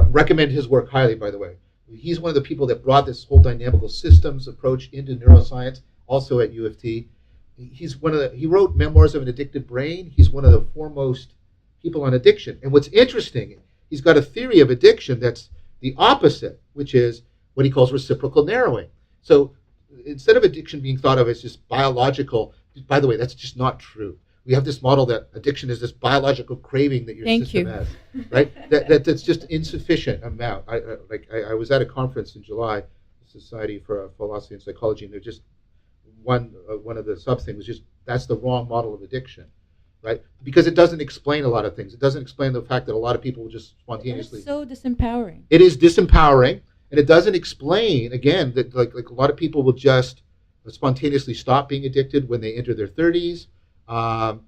recommend his work highly, by the way. He's one of the people that brought this whole dynamical systems approach into neuroscience, also at U of T. He wrote Memoirs of an Addicted Brain. He's one of the foremost people on addiction. And what's interesting, he's got a theory of addiction that's the opposite, which is what he calls reciprocal narrowing. So instead of addiction being thought of as just biological, by the way, that's just not true. We have this model that addiction is this biological craving that your system has, right? That's just insufficient amount. I was at a conference in July, Society for Philosophy and Psychology, and they're just one of the sub things was just that's the wrong model of addiction, right? Because it doesn't explain a lot of things. It doesn't explain the fact that a lot of people will just spontaneously. It's so disempowering. It is disempowering, and it doesn't explain again that like a lot of people will just spontaneously stop being addicted when they enter their 30s.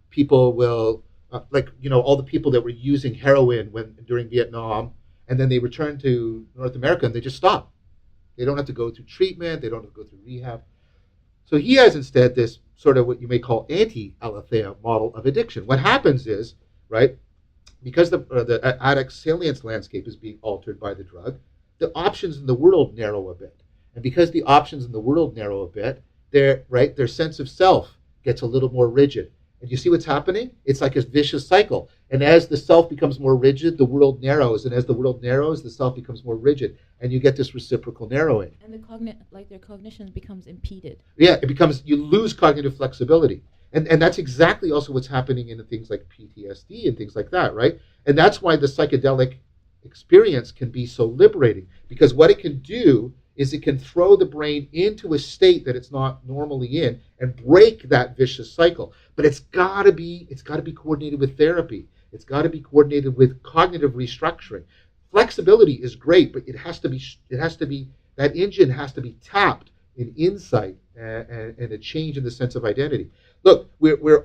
People will, all the people that were using heroin during Vietnam, and then they return to North America and they just stop. They don't have to go through treatment. They don't have to go through rehab. So he has instead this sort of what you may call anti-aletheia model of addiction. What happens is, right, because the addict's salience landscape is being altered by the drug, the options in the world narrow a bit. And because the options in the world narrow a bit, their sense of self gets a little more rigid. And you see what's happening? It's like a vicious cycle. And as the self becomes more rigid, the world narrows. And as the world narrows, the self becomes more rigid. And you get this reciprocal narrowing. And their cognition becomes impeded. Yeah, you lose cognitive flexibility. And that's exactly also what's happening in things like PTSD and things like that, right? And that's why the psychedelic experience can be so liberating. Because what it can do is it can throw the brain into a state that it's not normally in and break that vicious cycle. But it's got to be coordinated with therapy. It's got to be coordinated with cognitive restructuring. Flexibility is great, but that engine has to be tapped in insight and a change in the sense of identity. Look, we're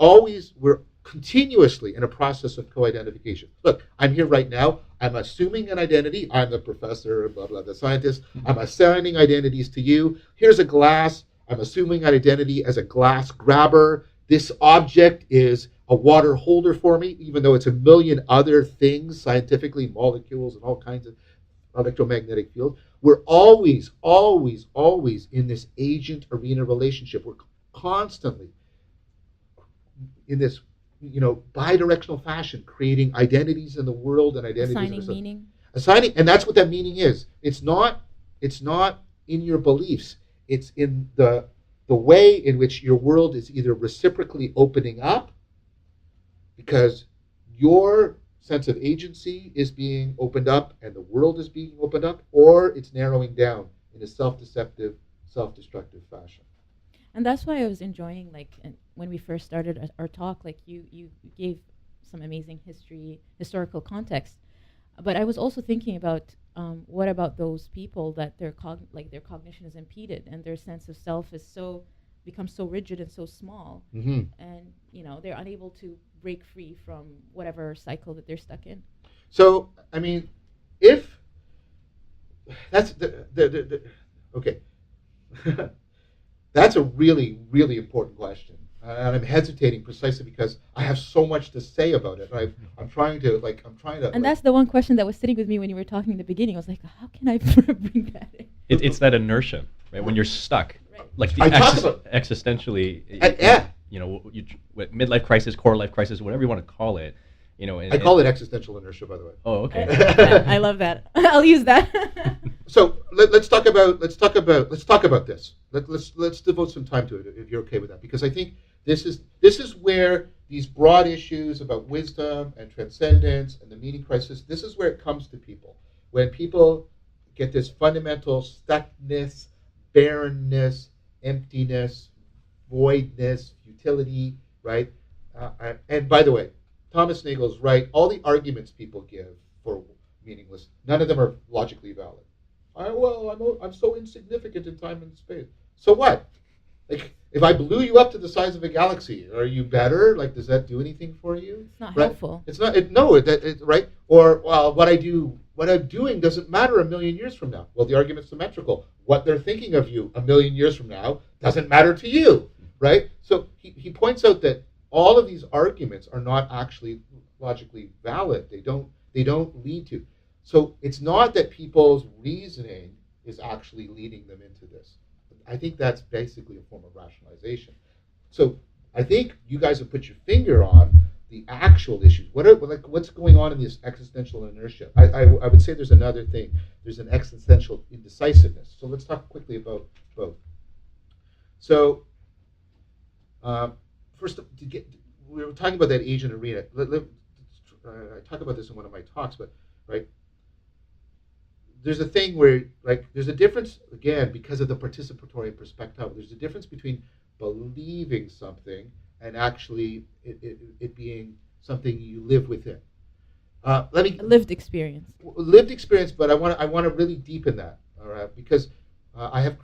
continuously in a process of co-identification. Look, I'm here right now. I'm assuming an identity. I'm the professor, blah, blah, the scientist. I'm assigning identities to you. Here's a glass. I'm assuming an identity as a glass grabber. This object is a water holder for me, even though it's a million other things, scientifically, molecules and all kinds of electromagnetic field. We're always, always, always in this agent arena relationship. We're constantly in this, bidirectional fashion, creating identities in the world and identities Assigning in ourselves. meaning. Assigning, and that's what that meaning is. It's not in your beliefs. It's in the way in which your world is either reciprocally opening up because your sense of agency is being opened up and the world is being opened up, or it's narrowing down in a self-deceptive, self-destructive fashion. And that's why I was enjoying, when we first started our talk, you gave some amazing historical context. But I was also thinking about what about those people that their cognition is impeded and their sense of self is becomes so rigid and so small, Mm-hmm. and they're unable to break free from whatever cycle that they're stuck in. So, I mean, if that's okay. That's a really, really important question. And I'm hesitating precisely because I have so much to say about it. I'm trying to. And that's the one question that was sitting with me when you were talking in the beginning. I was like, how can I bring that in? It's that inertia, right? When you're stuck, Right. like I talk about existentially, yeah. Midlife crisis, core life crisis, whatever you want to call it. I call it existential inertia, by the way. Oh, okay. I love that. I'll use that. So let's talk about this. Let's devote some time to it if you're okay with that, because I think this is where these broad issues about wisdom and transcendence and the meaning crisis. This is where it comes to people when people get this fundamental stuckness, barrenness, emptiness, voidness, futility, right? And by the way, Thomas Nagel's right. All the arguments people give for meaningless, none of them are logically valid. I'm so insignificant in time and space. So what? Like, if I blew you up to the size of a galaxy, are you better? Like, does that do anything for you? It's not right? helpful. It's not. Right? Or what I'm doing doesn't matter a million years from now. Well, the argument's symmetrical. What they're thinking of you a million years from now doesn't matter to you, right? So he points out that all of these arguments are not actually logically valid. They don't lead to. So it's not that people's reasoning is actually leading them into this. I think that's basically a form of rationalization. So I think you guys have put your finger on the actual issues. What's going on in this existential inertia? I would say there's another thing. There's an existential indecisiveness. So let's talk quickly about both. So first, we were talking about that agent arena. I talk about this in one of my talks, but right. There's a thing where, there's a difference, again, because of the participatory perspective, there's a difference between believing something and actually it being something you live within. Lived experience. Lived experience, but I want to really deepen that, all right? Because I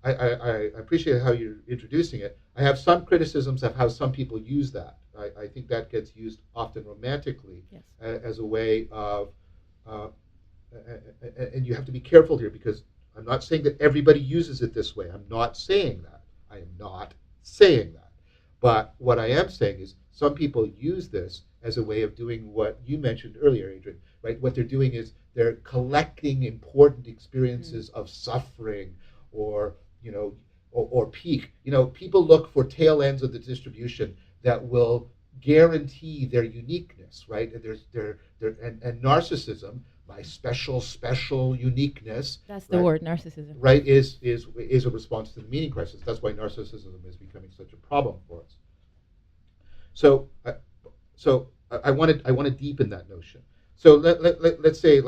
appreciate how you're introducing it. I have some criticisms of how some people use that. I think that gets used often romantically, yes, as a way of. And you have to be careful here, because I'm not saying that everybody uses it this way. I'm not saying that. I am not saying that. But what I am saying is some people use this as a way of doing what you mentioned earlier, Adrian, right? What they're doing is they're collecting important experiences of suffering or peak. People look for tail ends of the distribution that will guarantee their uniqueness, right? And narcissism, my special uniqueness. That's the word, narcissism. Right, is a response to the meaning crisis. That's why narcissism is becoming such a problem for us. So I want to deepen that notion. So let's say,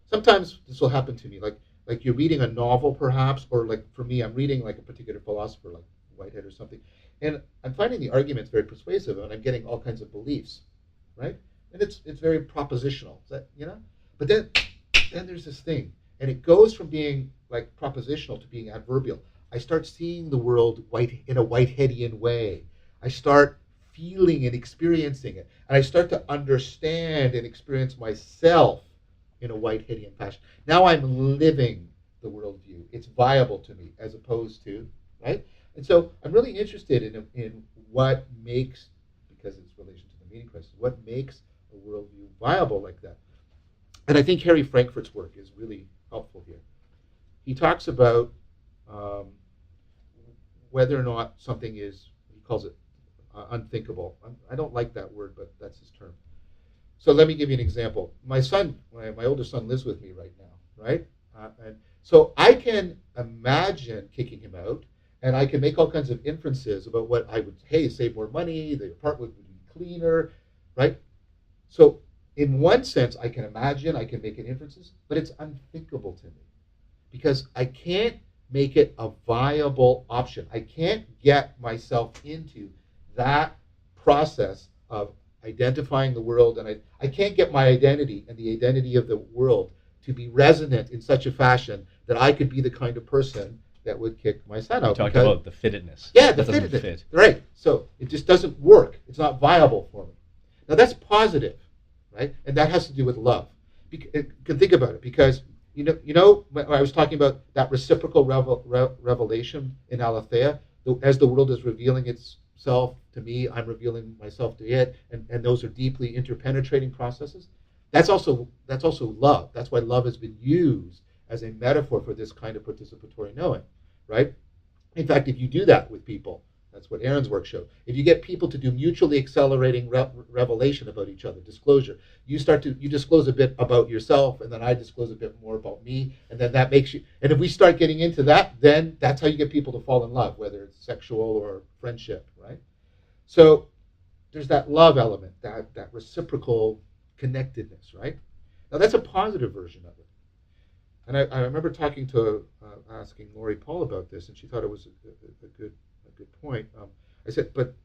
sometimes this will happen to me, like you're reading a novel perhaps, or for me, I'm reading a particular philosopher like Whitehead or something, and I'm finding the arguments very persuasive, and I'm getting all kinds of beliefs, right? And it's very propositional. Is that, But then there's this thing, and it goes from being propositional to being adverbial. I start seeing the world in a Whiteheadian way. I start feeling and experiencing it. And I start to understand and experience myself in a Whiteheadian fashion. Now I'm living the worldview. It's viable to me as opposed to, right? And so I'm really interested in what makes, because it's relation to the meaning crisis, what makes a worldview viable like that. And I think Harry Frankfurt's work is really helpful here. He talks about whether or not something is, he calls it unthinkable. I don't like that word, but that's his term. So let me give you an example. My son, my older son, lives with me right now, right? And so I can imagine kicking him out, and I can make all kinds of inferences about what I would, hey, save more money, the apartment would be cleaner, right? So in one sense, I can imagine, I can make inferences, but it's unthinkable to me because I can't make it a viable option. I can't get myself into that process of identifying the world, and I can't get my identity and the identity of the world to be resonant in such a fashion that I could be the kind of person that would kick my son out. You talked about the fittedness. Yeah, the that doesn't fittedness. fit. Right. So it just doesn't work. It's not viable for me. Now that's positive, right? And that has to do with love. You can think about it because you know when I was talking about that reciprocal revelation in Aletheia, as the world is revealing itself to me, I'm revealing myself to it, and those are deeply interpenetrating processes. That's also love. That's why love has been used as a metaphor for this kind of participatory knowing, right? In fact, if you do that with people, that's what Aaron's work showed. If you get people to do mutually accelerating revelation about each other, disclosure, you disclose a bit about yourself, and then I disclose a bit more about me, and then that makes you. And if we start getting into that, then that's how you get people to fall in love, whether it's sexual or friendship, right? So there's that love element, that reciprocal connectedness, right? Now that's a positive version of it. And I remember asking Lori Paul about this, and she thought it was a good point. I said, but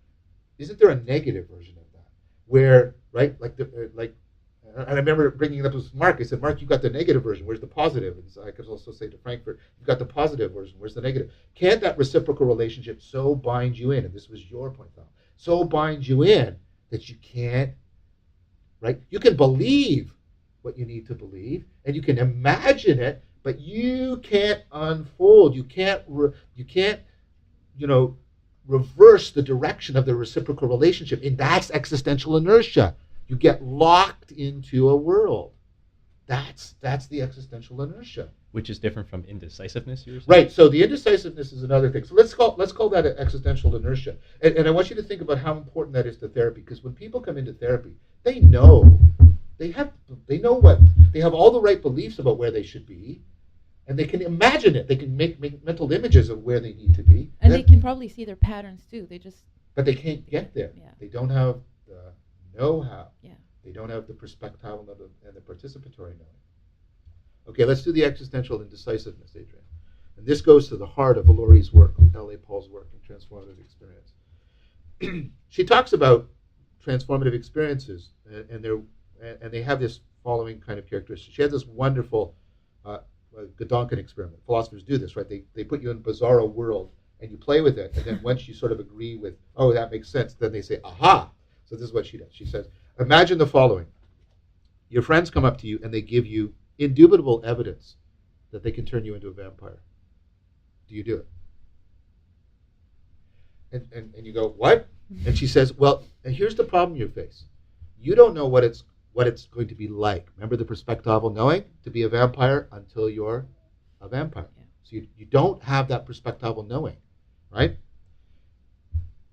isn't there a negative version of that, where, right, and I remember bringing it up with Mark. I said, Mark, you got the negative version. Where's the positive? And so I could also say to Frankfurt, you've got the positive version. Where's the negative? Can't that reciprocal relationship so bind you in? And this was your point, Tom. So bind you in that you can't, right? You can believe what you need to believe, and you can imagine it, but you can't unfold. You can't, reverse the direction of the reciprocal relationship. And that's existential inertia. You get locked into a world. That's the existential inertia. Which is different from indecisiveness, you were saying? Right. So the indecisiveness is another thing. So let's call that an existential inertia. And I want you to think about how important that is to therapy, because when people come into therapy, they know they have all the right beliefs about where they should be, and they can imagine it. They can make mental images of where they need to be. And they can probably see their patterns too. But they can't get there. Yeah. They don't have the know-how. Yeah. They don't have the perspectival and the participatory knowing. Okay, let's do the existential indecisiveness, Adrian. And this goes to the heart of Lori's work, L.A. Paul's work in transformative experience. She talks about transformative experiences, and they have this following kind of characteristics. She had this wonderful Godonkin experiment. Philosophers do this, right? They put you in a bizarro world, and you play with it, and then once you sort of agree with, oh, that makes sense, then they say, aha. So this is what she does. She says, imagine the following. Your friends come up to you, and they give you indubitable evidence that they can turn you into a vampire. Do you do it? And you go, what? And she says, well, and here's the problem you face. You don't know what it's going to be like. Remember the perspectival knowing? To be a vampire until you're a vampire. Yeah. So you don't have that perspectival knowing, right?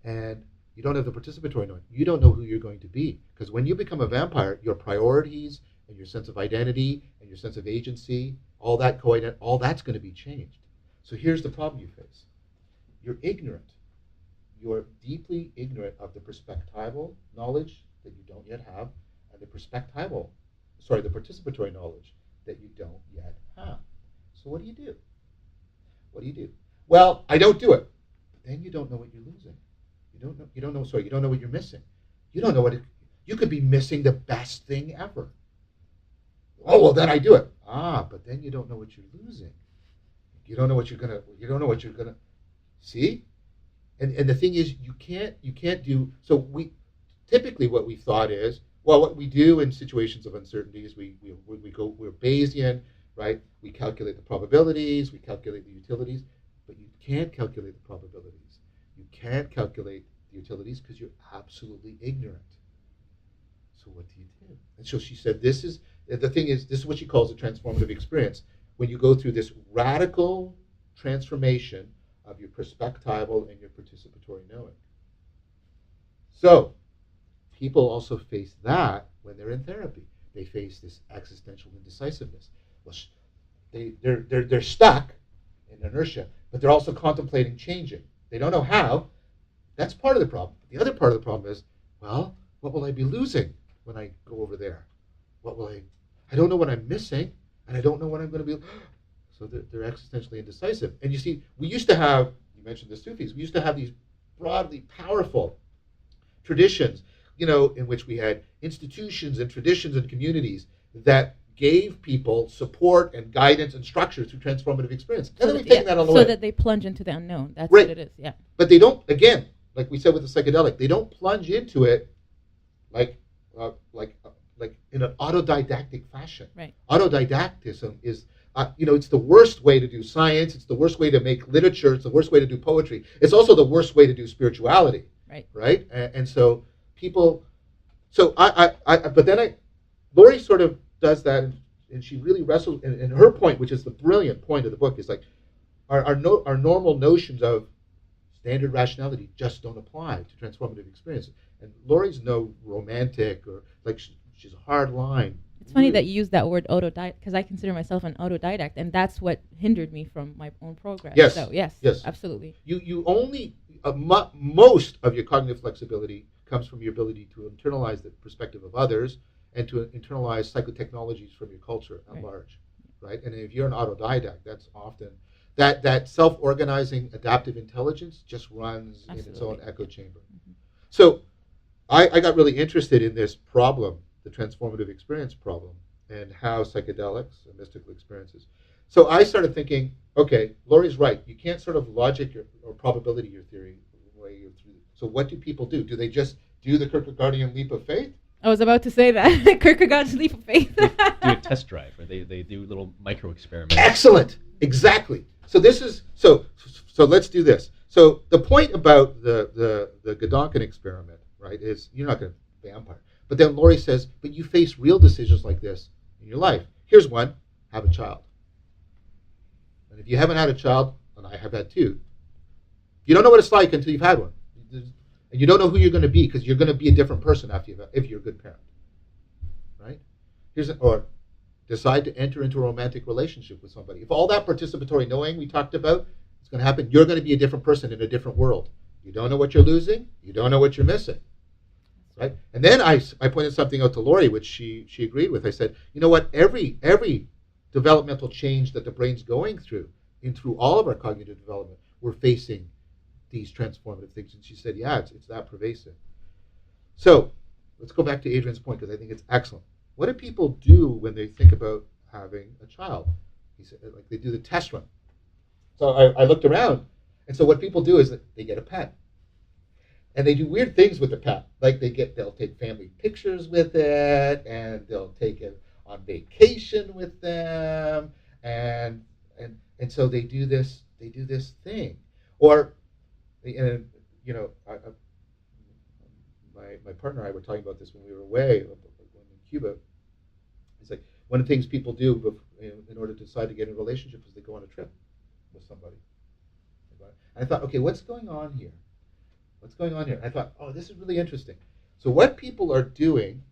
And you don't have the participatory knowing. You don't know who you're going to be. Because when you become a vampire, your priorities and your sense of identity and your sense of agency, all that's going to be changed. So here's the problem you face. You're ignorant. You're deeply ignorant of the perspectival knowledge that you don't yet have, and the participatory knowledge that you don't yet have. So what do you do? Well, I don't do it. But then you don't know what you're losing. You don't know what you're missing. You don't know you could be missing the best thing ever. Oh, well, then I do it. But then you don't know what you're losing. You don't know what you're gonna see? And the thing is, you can't do, so we, typically what we thought is, well, what we do in situations of uncertainty is we're Bayesian, right? We calculate the probabilities, we calculate the utilities, but you can't calculate the probabilities. You can't calculate the utilities because you're absolutely ignorant. So what do you do? And so she said, this is what she calls a transformative experience. When you go through this radical transformation of your perspectival and your participatory knowing. So people also face that when they're in therapy. They face this existential indecisiveness. Well, they're stuck in inertia, but they're also contemplating changing. They don't know how. That's part of the problem. The other part of the problem is, well, what will I be losing when I go over there? I don't know what I'm missing, and I don't know what I'm going to be. So they're existentially indecisive. And you see, we used to have, you mentioned the Sufis, we used to have these broadly powerful traditions, in which we had institutions and traditions and communities that gave people support and guidance and structure through transformative experience. And then we've taken that all the way. So that they plunge into the unknown. That's right. What it is, yeah. But they don't, again, like we said with the psychedelic, they don't plunge into it like in an autodidactic fashion. Right. Autodidactism is, it's the worst way to do science. It's the worst way to make literature. It's the worst way to do poetry. It's also the worst way to do spirituality. Right. Right. And so people. So Laurie sort of does that, and she really wrestles. And her point, which is the brilliant point of the book, is like our normal notions of standard rationality just don't apply to transformative experiences. And Laurie's no romantic or like she's a hard line. It's funny that you use that word autodidact, because I consider myself an autodidact, and that's what hindered me from my own progress. Yes. So yes, absolutely. You only most of your cognitive flexibility comes from your ability to internalize the perspective of others and to internalize psychotechnologies from your culture at large, right? And if you're an autodidact, that's often that self-organizing adaptive intelligence just runs in its own echo chamber. Mm-hmm. So I got really interested in this problem, the transformative experience problem, and how psychedelics and mystical experiences. So I started thinking, okay, Laurie's right. You can't sort of logic or probability your theory way through. So what do people do? Do they just do the Kierkegaardian leap of faith? I was about to say that. Kierkegaard's leap of faith. They do a test drive, or they do little micro experiments. Excellent. Exactly. So this is so let's do this. So the point about the Gedanken experiment, right, is you're not going to vampire. But then Laurie says, but you face real decisions like this in your life. Here's one: have a child. And if you haven't had a child, and I have had two, you don't know what it's like until you've had one. And you don't know who you're going to be, because you're going to be a different person after if you're a good parent, right? Or decide to enter into a romantic relationship with somebody. If all that participatory knowing we talked about is going to happen, you're going to be a different person in a different world. You don't know what you're losing. You don't know what you're missing, right? And then I pointed something out to Laurie, which she agreed with. I said, you know what? Every developmental change that the brain's going through all of our cognitive development, we're facing these transformative things. And she said, yeah, it's that pervasive. So let's go back to Adrian's point, because I think it's excellent. What do people do when they think about having a child? He said, like, they do the test run. So I looked around, and so what people do is that they get a pet, and they do weird things with the pet. Like they'll take family pictures with it, and they'll take it on vacation with them, and so they do this thing. Or, and my partner and I were talking about this when we were away in Cuba. It's like one of the things people do in order to decide to get in a relationship is they go on a trip with somebody. And I thought, okay, what's going on here? And I thought, oh, this is really interesting. So what people are doing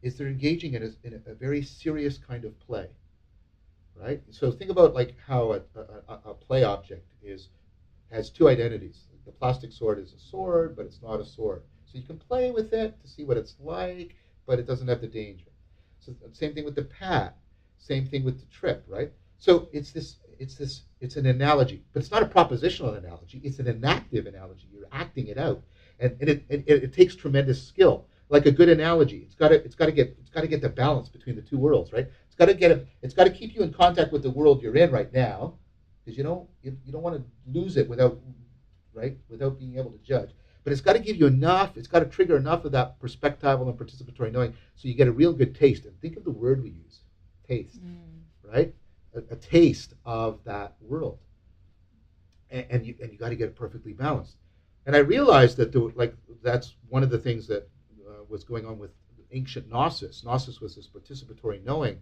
is they're engaging in a very serious kind of play, right? So think about like how a play object has two identities. The plastic sword is a sword, but it's not a sword. So you can play with it to see what it's like, but it doesn't have the danger. So same thing with the pad, same thing with the trip, right? So it's an analogy, but it's not a propositional analogy. It's an enactive analogy. You're acting it out, and it takes tremendous skill. Like a good analogy, it's got to get the balance between the two worlds, right? It's got to keep you in contact with the world you're in right now, because you don't want to lose it without right, without being able to judge. But it's got to give you enough, it's got to trigger enough of that perspectival and participatory knowing so you get a real good taste. And think of the word we use, taste, right? A taste of that world. And you got to get it perfectly balanced. And I realized that that's one of the things that was going on with ancient Gnosis. Gnosis was this participatory knowing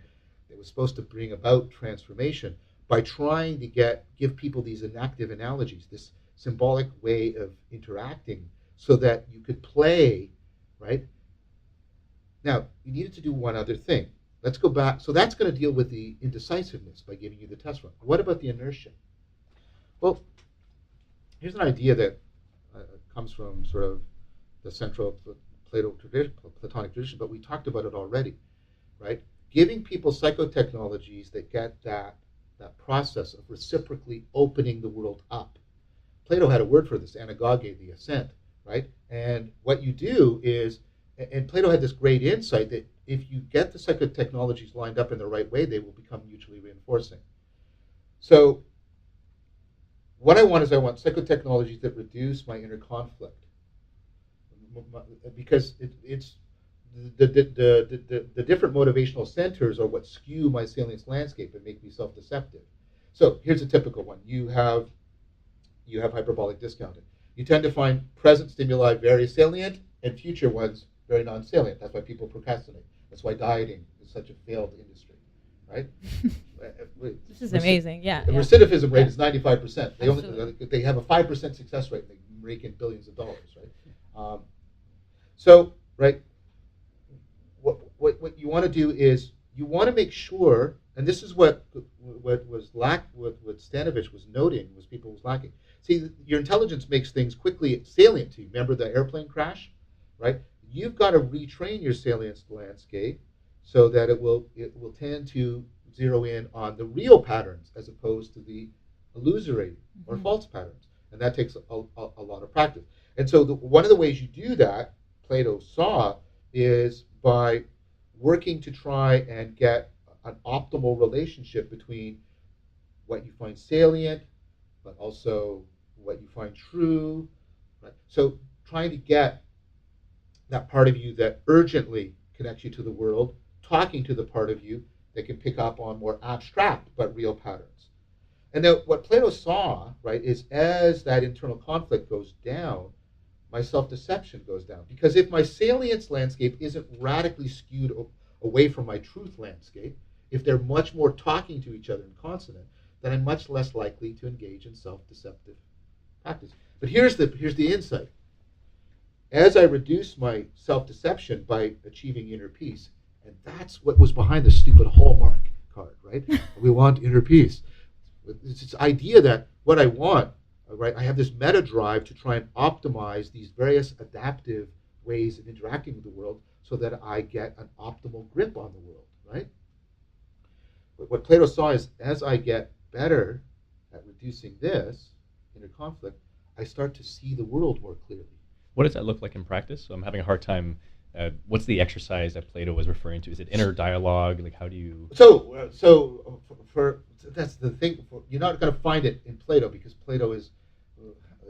that was supposed to bring about transformation by trying to give people these enactive analogies, this symbolic way of interacting so that you could play, right? Now, you needed to do one other thing. Let's go back. So that's going to deal with the indecisiveness by giving you the test run. What about the inertia? Well, here's an idea that comes from sort of the central Platonic tradition, but we talked about it already, right? Giving people psychotechnologies that get that process of reciprocally opening the world up. Plato had a word for this, anagoge, the ascent, right? And what you do is, and Plato had this great insight that if you get the psychotechnologies lined up in the right way, they will become mutually reinforcing. So what I want psychotechnologies that reduce my inner conflict, because it's the different motivational centers are what skew my salience landscape and make me self-deceptive. So here's a typical one. You have hyperbolic discounting. You tend to find present stimuli very salient and future ones very non-salient. That's why people procrastinate. That's why dieting is such a failed industry, right? This is amazing. Yeah. The recidivism rate is 95%. They have a 5% success rate. And they rake in billions of dollars, right? So, right, what you want to do is you want to make sure, and this is what Stanovich was noting was people was lacking. See, your intelligence makes things quickly salient to you. Remember the airplane crash, right? You've got to retrain your salience landscape so that it will tend to zero in on the real patterns as opposed to the illusory or false patterns, and that takes a lot of practice. And so one of the ways you do that, Plato saw, is by working to try and get an optimal relationship between what you find salient, but also what you find true. Right? So trying to get that part of you that urgently connects you to the world, talking to the part of you that can pick up on more abstract but real patterns. And then what Plato saw, right, is as that internal conflict goes down, my self-deception goes down. Because if my salience landscape isn't radically skewed away from my truth landscape, if they're much more talking to each other in consonant, then I'm much less likely to engage in self-deceptive practice. But here's the insight. As I reduce my self-deception by achieving inner peace, and that's what was behind the stupid Hallmark card, right? We want inner peace. It's this idea that what I want, right, I have this meta drive to try and optimize these various adaptive ways of interacting with the world so that I get an optimal grip on the world, right? But what Plato saw is as I get better at reducing this inner conflict, I start to see the world more clearly. What does that look like in practice? So I'm having a hard time. What's the exercise that Plato was referring to? Is it inner dialogue? Like, how do you? So that's the thing. You're not going to find it in Plato because Plato is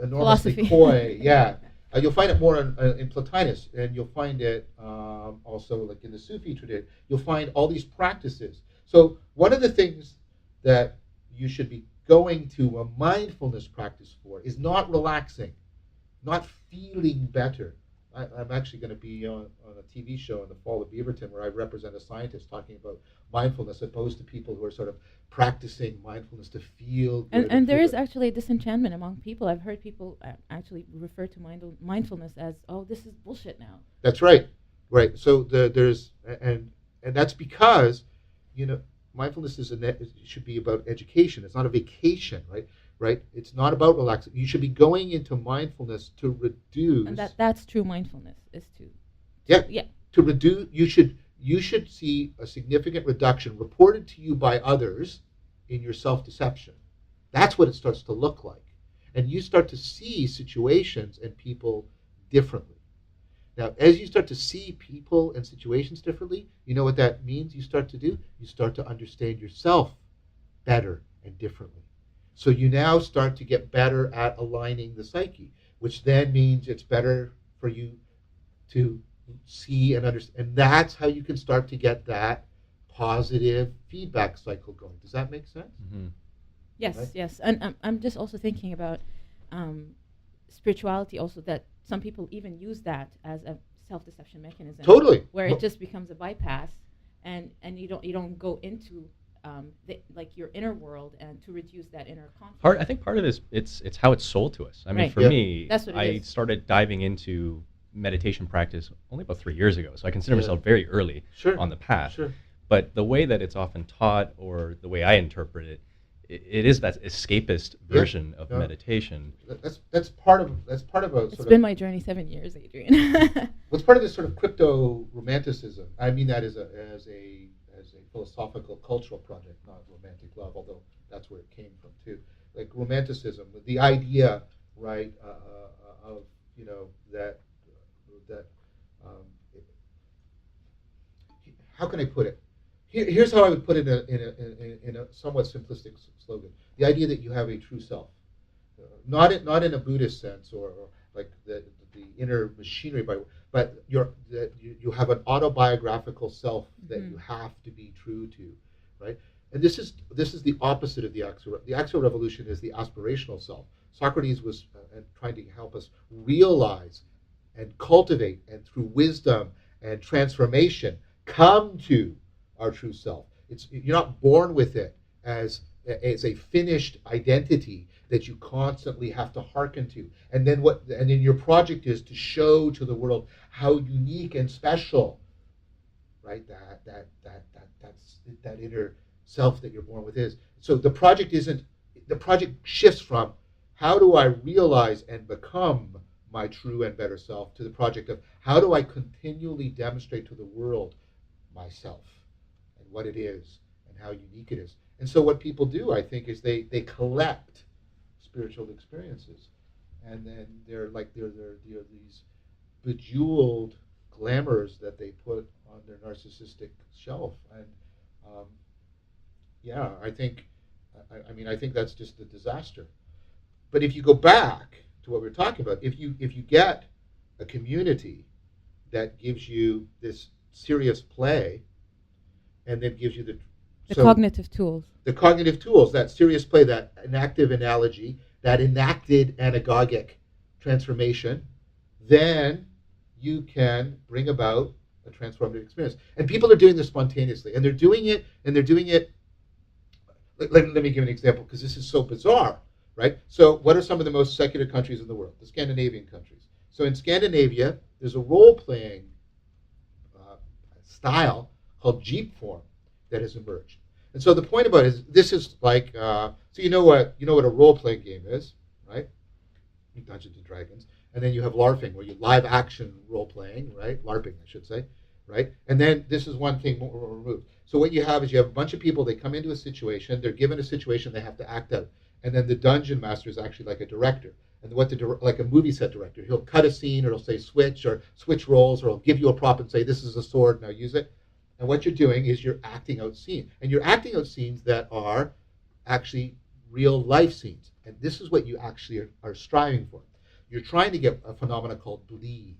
enormously coy. Yeah, you'll find it more in Plotinus, and you'll find it also like in the Sufi tradition. You'll find all these practices. So one of the things that you should be going to a mindfulness practice for is not relaxing, not feeling better. I'm actually going to be on a TV show in the fall of Beaverton where I represent a scientist talking about mindfulness opposed to people who are sort of practicing mindfulness to feel good. And there is actually a disenchantment among people. I've heard people actually refer to mindfulness as, oh, this is bullshit now. That's right. Right. So there's, and that's because, mindfulness should be about education. It's not a vacation, right? Right? It's not about relaxing. You should be going into mindfulness to reduce. And that's true mindfulness is to. Yeah. To reduce, you should see a significant reduction reported to you by others in your self-deception. That's what it starts to look like. And you start to see situations and people differently. Now, as you start to see people and situations differently, you know what that means you start to do? You start to understand yourself better and differently. So you now start to get better at aligning the psyche, which then means it's better for you to see and understand. And that's how you can start to get that positive feedback cycle going. Does that make sense? Mm-hmm. Yes, Right? yes. And I'm just also thinking about spirituality also, that some people even use that as a self-deception mechanism. Totally. Where it just becomes a bypass, and you don't go into like your inner world and to reduce that inner conflict. I think part of it is it's how it's sold to us. I mean, Right. for Yeah. me, That's what it I is. started diving into meditation practice only about 3 years ago, so I consider Yeah. myself very early Sure. on the path. Sure. But the way that it's often taught, or the way I interpret it, it is that escapist version of Yeah. meditation. That's part of a It's sort been of my journey 7 years, Adrian. what's part of this sort of crypto romanticism. I mean that as a philosophical cultural project, not romantic love, although that's where it came from too. Like romanticism, the idea, right, of that um, how can I put it? Here's how I would put it in a somewhat simplistic slogan: the idea that you have a true self, not in a Buddhist sense or like the inner machinery, but you have an autobiographical self that you have to be true to, right? And this is the opposite of the axial revolution is the aspirational self. Socrates was trying to help us realize and cultivate, and through wisdom and transformation, come to our true self. You're not born with it as a finished identity that you constantly have to hearken to. And then your project is to show to the world how unique and special, right, that's that inner self that you're born with is. So the project shifts from how do I realize and become my true and better self to the project of how do I continually demonstrate to the world myself and what it is and how unique it is. And so what people do, I think, is they collect spiritual experiences, and then they're these bejeweled glamours that they put on their narcissistic shelf. And I think that's just a disaster. But if you go back to what we were talking about, if you get a community that gives you this serious play, and then gives you the cognitive tools. The cognitive tools, that serious play, that enactive analogy, that enacted anagogic transformation, then you can bring about a transformative experience. And people are doing this spontaneously, and they're doing it. Let me give an example, because this is so bizarre, right? So what are some of the most secular countries in the world? The Scandinavian countries. So in Scandinavia, there's a role-playing style called Jeep form that has emerged. And so the point about it is, this is like, so you know what a role-playing game is, right? Dungeons and Dragons. And then you have LARPing, where you live action role-playing, right? LARPing, I should say, right? And then this is one thing more removed. So what you have is you have a bunch of people, they come into a situation, they're given a situation they have to act out. And then the dungeon master is actually like a director. And like a movie set director, he'll cut a scene, or he'll say switch roles, or he'll give you a prop and say, this is a sword, now use it. And what you're doing is you're acting out scenes. And you're acting out scenes that are actually real life scenes. And this is what you actually are striving for. You're trying to get a phenomena called bleed.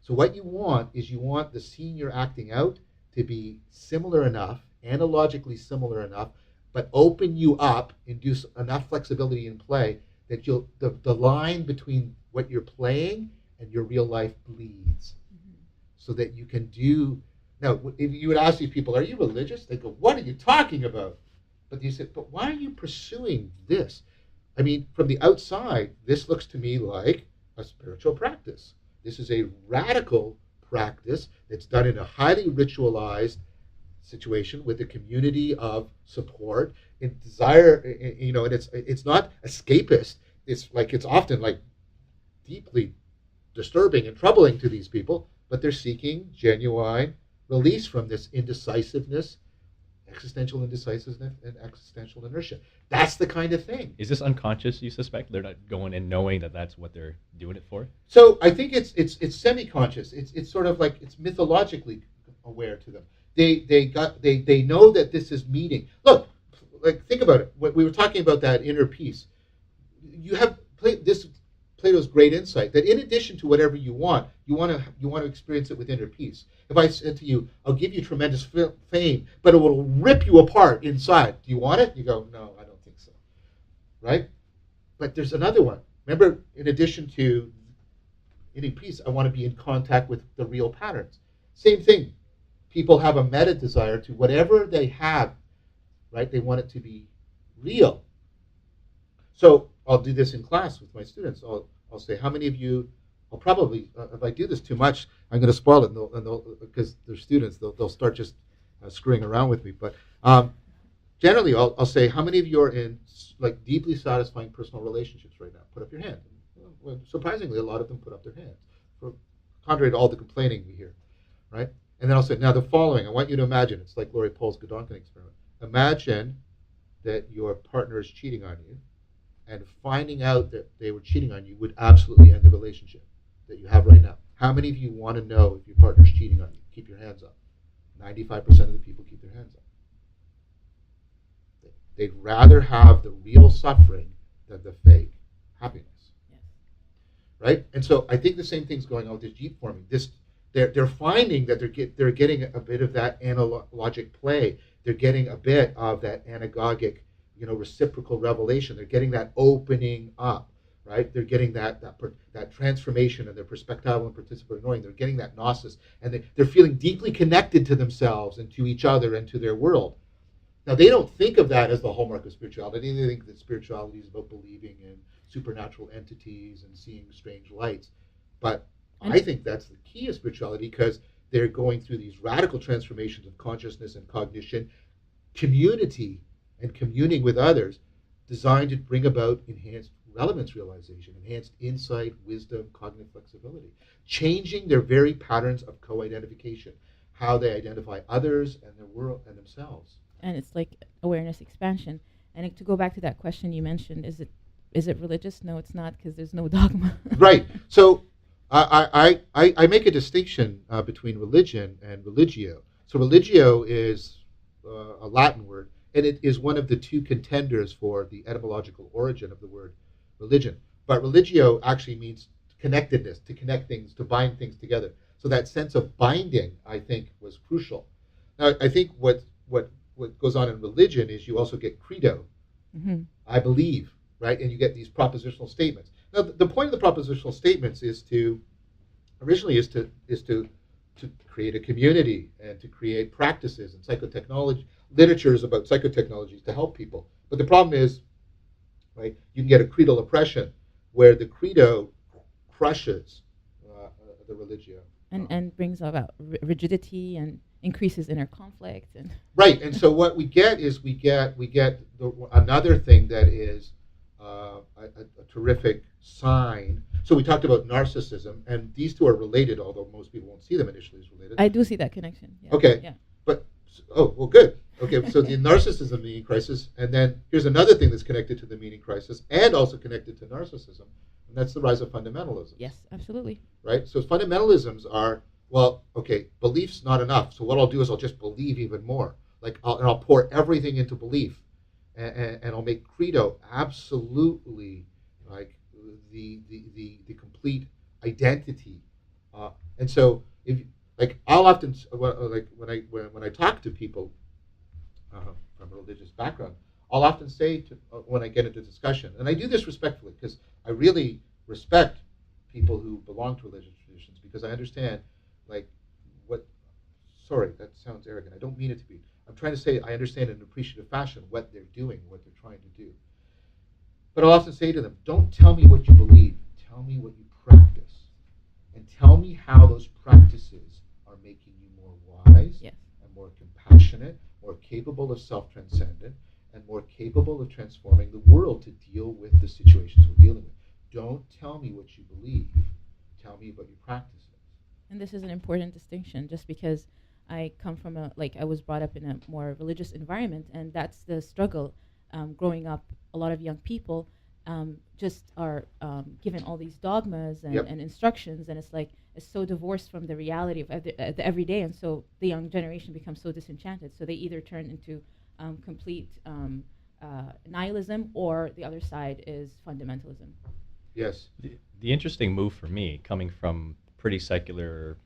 So what you want is the scene you're acting out to be similar enough, analogically similar enough, but open you up, induce enough flexibility in play that the line between what you're playing and your real life bleeds. So that you can do. Now, if you would ask these people, are you religious? They go, what are you talking about? But you say, but why are you pursuing this? I mean, from the outside, this looks to me like a spiritual practice. This is a radical practice that's done in a highly ritualized situation with a community of support and desire, and it's not escapist. It's often like deeply disturbing and troubling to these people, but they're seeking genuine release from this indecisiveness, existential indecisiveness, and existential inertia. That's the kind of thing. Is this unconscious, you suspect? They're not going in knowing that that's what they're doing it for? So I think it's semi-conscious. It's sort of like it's mythologically aware to them. They know that this is meaning. Look, like, think about it. When we were talking about that inner peace, you have Plato's great insight that in addition to whatever you want to experience it with inner peace. If I said to you, I'll give you tremendous fame, but it will rip you apart inside. Do you want it? You go, no, I don't think so. Right? But there's another one. Remember, in addition to inner peace, I want to be in contact with the real patterns. Same thing. People have a meta desire to whatever they have, right? They want it to be real. So I'll do this in class with my students. I'll say, how many of you? I'll probably, if I do this too much, I'm going to spoil it, because they're students. They'll start just screwing around with me. But generally, I'll say, how many of you are in like deeply satisfying personal relationships right now? Put up your hand. Well, surprisingly, a lot of them put up their hands, contrary to all the complaining we hear, right? And then I'll say, now the following, I want you to imagine, it's like Laurie Pohl's Godonkin experiment. Imagine that your partner is cheating on you, and finding out that they were cheating on you would absolutely end the relationship that you have right now. How many of you want to know if your partner's cheating on you? Keep your hands up. 95% of the people keep their hands up. They'd rather have the real suffering than the fake happiness. Yeah. Right? And so I think the same thing's going on with this Jeep forming. They're finding that they're getting a bit of that analogic play. They're getting a bit of that anagogic, reciprocal revelation. They're getting that opening up, right? They're getting that transformation in their perspectival and participatory knowing. They're getting that gnosis, and they're feeling deeply connected to themselves and to each other and to their world. Now, they don't think of that as the hallmark of spirituality. They think that spirituality is about believing in supernatural entities and seeing strange lights. But I think that's the key of spirituality, because they're going through these radical transformations of consciousness and cognition, community and communing with others, designed to bring about enhanced relevance realization, enhanced insight, wisdom, cognitive flexibility, changing their very patterns of co-identification, how they identify others and their world and themselves. And it's like awareness expansion. And to go back to that question you mentioned, is it religious? No, it's not, because there's no dogma. Right. So I make a distinction between religion and religio. So religio is a Latin word, and it is one of the two contenders for the etymological origin of the word religion. But religio actually means connectedness, to connect things, to bind things together. So that sense of binding, I think, was crucial. Now, I think what goes on in religion is you also get credo, I believe, right? And you get these propositional statements. Now, the point of the propositional statements is to create a community and to create practices and psychotechnology, literatures about psychotechnologies to help people. But the problem is, right, you can get a creedal oppression where the credo crushes the religio. And brings about rigidity and increases inner conflict. And right, and so what we get is another thing that is a terrific sign. So we talked about narcissism, and these two are related, although most people won't see them initially as related. I do see that connection. Yeah. Okay. Yeah. But good. Okay, so the narcissism meaning crisis, and then here's another thing that's connected to the meaning crisis and also connected to narcissism, and that's the rise of fundamentalism. Yes, absolutely. Right? So fundamentalisms are, belief's not enough. So what I'll do is I'll just believe even more. I'll pour everything into belief, and I'll make credo absolutely like the complete identity. And so I'll often when I talk to people from a religious background, I'll often say when I get into discussion, and I do this respectfully because I really respect people who belong to religious traditions, because I understand sorry, that sounds arrogant. I don't mean it to be. I'm trying to say I understand in an appreciative fashion what they're doing, what they're trying to do. But I'll often say to them, don't tell me what you believe, tell me what you practice. And tell me how those practices are making you more wise and more compassionate, more capable of self-transcendent, and more capable of transforming the world to deal with the situations we're dealing with. Don't tell me what you believe, tell me what your practice is. And this is an important distinction, just because I come from I was brought up in a more religious environment, and that's the struggle. Growing up, a lot of young people just are given all these dogmas and instructions, and it's so divorced from the reality of the everyday, and so the young generation becomes so disenchanted. So they either turn into complete nihilism, or the other side is fundamentalism. Yes. The interesting move for me, coming from pretty secular,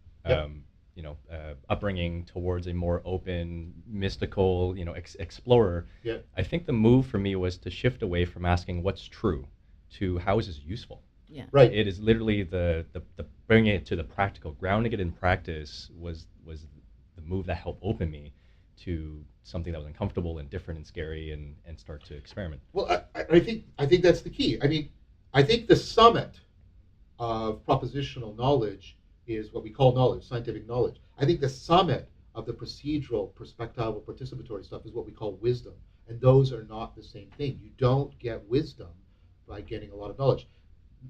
Yep. upbringing towards a more open, mystical, explorer. Yeah. I think the move for me was to shift away from asking what's true to how is this useful. Yeah. Right. It is literally the bringing it to the practical, grounding it in practice was the move that helped open me to something that was uncomfortable and different and scary, and start to experiment. Well, I think that's the key. I mean, I think the summit of propositional knowledge is what we call knowledge, scientific knowledge. I think the summit of the procedural, perspectival, participatory stuff is what we call wisdom. And those are not the same thing. You don't get wisdom by getting a lot of knowledge.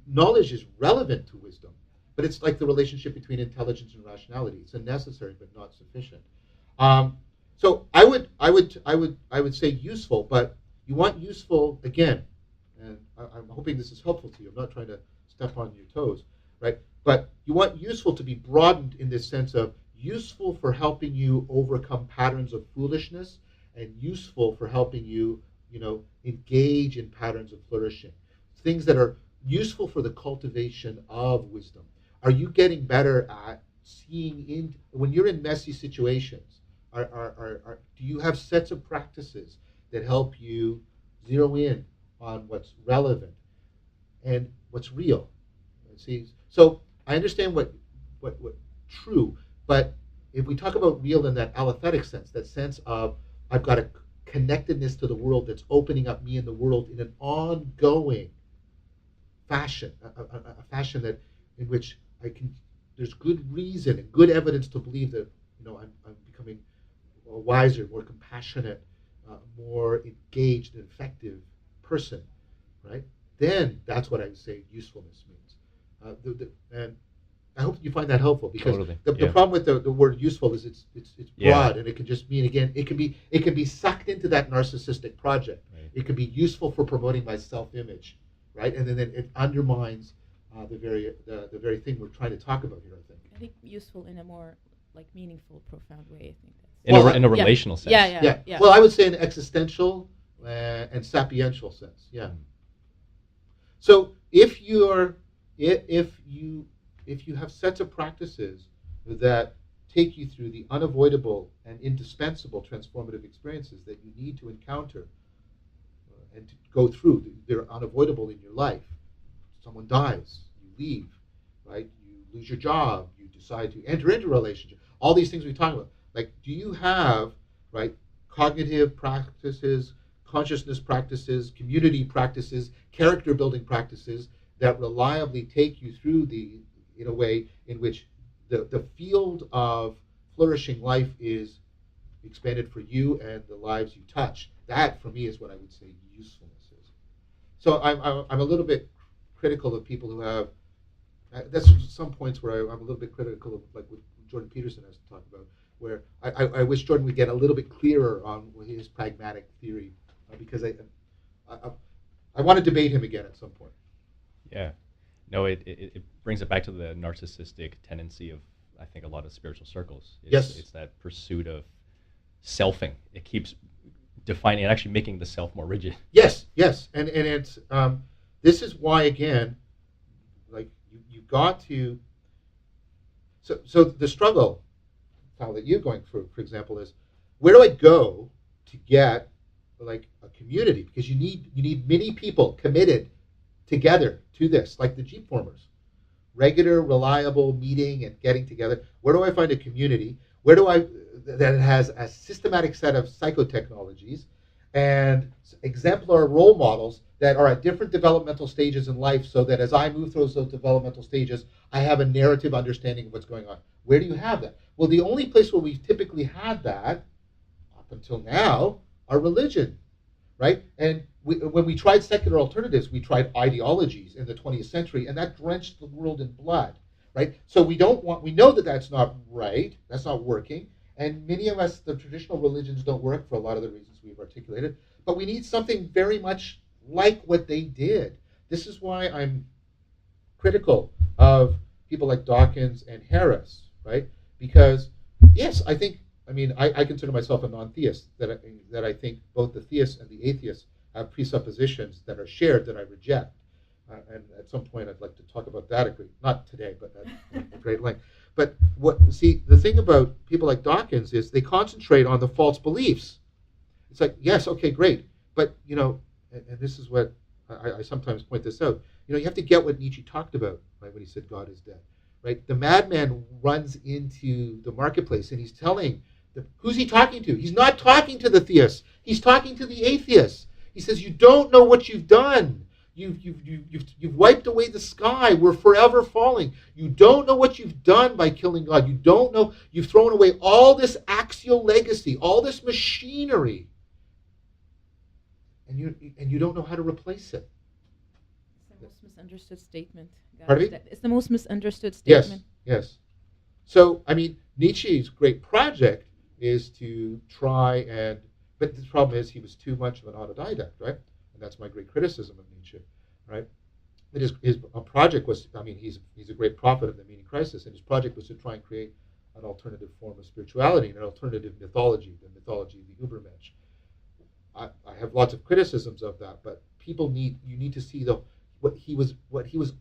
Knowledge is relevant to wisdom, but it's like the relationship between intelligence and rationality. It's a necessary but not sufficient. So I would say useful, but you want useful again, and I'm hoping this is helpful to you. I'm not trying to step on your toes, right? But you want useful to be broadened in this sense of useful for helping you overcome patterns of foolishness, and useful for helping you, engage in patterns of flourishing. Things that are useful for the cultivation of wisdom. Are you getting better at seeing when you're in messy situations? Do you have sets of practices that help you zero in on what's relevant and what's real? See, so I understand what true, but if we talk about real in that allothetic sense, that sense of I've got a connectedness to the world that's opening up me and the world in an ongoing fashion, a fashion that in which there's good reason and good evidence to believe that I'm becoming a wiser, more compassionate, more engaged and effective person, right? Then that's what I would say usefulness means. And I hope you find that helpful, because Totally. the problem with the word useful is it's broad, and it can just mean, again, it can be sucked into that narcissistic project. Right. It can be useful for promoting my self-image, right? And then it undermines the very thing we're trying to talk about here, I think. I think useful in a more meaningful, profound way. I think that's In a relational sense. Yeah. Well, I would say an existential and sapiential sense. Yeah. Mm. So if you have sets of practices that take you through the unavoidable and indispensable transformative experiences that you need to encounter and to go through, they're unavoidable in your life. Someone dies, you leave, right? You lose your job, you decide to enter into a relationship. All these things we talk about. Like, do you have, right, cognitive practices, consciousness practices, community practices, character building practices that reliably take you through in a way in which the field of flourishing life is expanded for you and the lives you touch? That, for me, is what I would say usefulness is. So I'm a little bit critical of people who have, that's some points where I'm a little bit critical of, like what Jordan Peterson has to talk about, where I wish Jordan would get a little bit clearer on his pragmatic theory, because I want to debate him again at some point. Yeah. No, it brings it back to the narcissistic tendency of, I think, a lot of spiritual circles. It's that pursuit of selfing. It keeps defining and actually making the self more rigid. Yes, and it's this is why, again, like you've got to. So the struggle, Tal, that you're going through, for example, is where do I go to get like a community? Because you need many people committed together to this, like the Jeep formers. Regular, reliable meeting and getting together. Where do I find a community? That has a systematic set of psychotechnologies and exemplar role models that are at different developmental stages in life, so that as I move through those developmental stages, I have a narrative understanding of what's going on. Where do you have that? Well, the only place where we've typically had that, up until now, are religion, right? And when we tried secular alternatives, we tried ideologies in the 20th century, and that drenched the world in blood, right? So we know that that's not right, that's not working, and many of us, the traditional religions don't work for a lot of the reasons we've articulated, but we need something very much like what they did. This is why I'm critical of people like Dawkins and Harris, right? Because, yes, I think I mean, I consider myself a non-theist, that I think both the theists and the atheists have presuppositions that are shared that I reject. And at some point, I'd like to talk about that. Not today, but at great length. But the thing about people like Dawkins is they concentrate on the false beliefs. It's like, yes, okay, great. But, and this is what I sometimes point this out. You have to get what Nietzsche talked about, right, when he said God is dead. Right? The madman runs into the marketplace and he's telling, who's he talking to? He's not talking to the theists. He's talking to the atheists. He says, you don't know what you've done. You've wiped away the sky. We're forever falling. You don't know what you've done by killing God. You don't know. You've thrown away all this axial legacy, all this machinery, and you don't know how to replace it. It's the most misunderstood statement. Pardon me? It's the most misunderstood statement. Yes. So, I mean, Nietzsche's great project is to try but the problem is he was too much of an autodidact, right? And that's my great criticism of Nietzsche, right? That his project was, I mean, he's a great prophet of the meaning crisis, and his project was to try and create an alternative form of spirituality, an alternative mythology, the mythology of the Übermensch. I have lots of criticisms of that, but you need to see what he was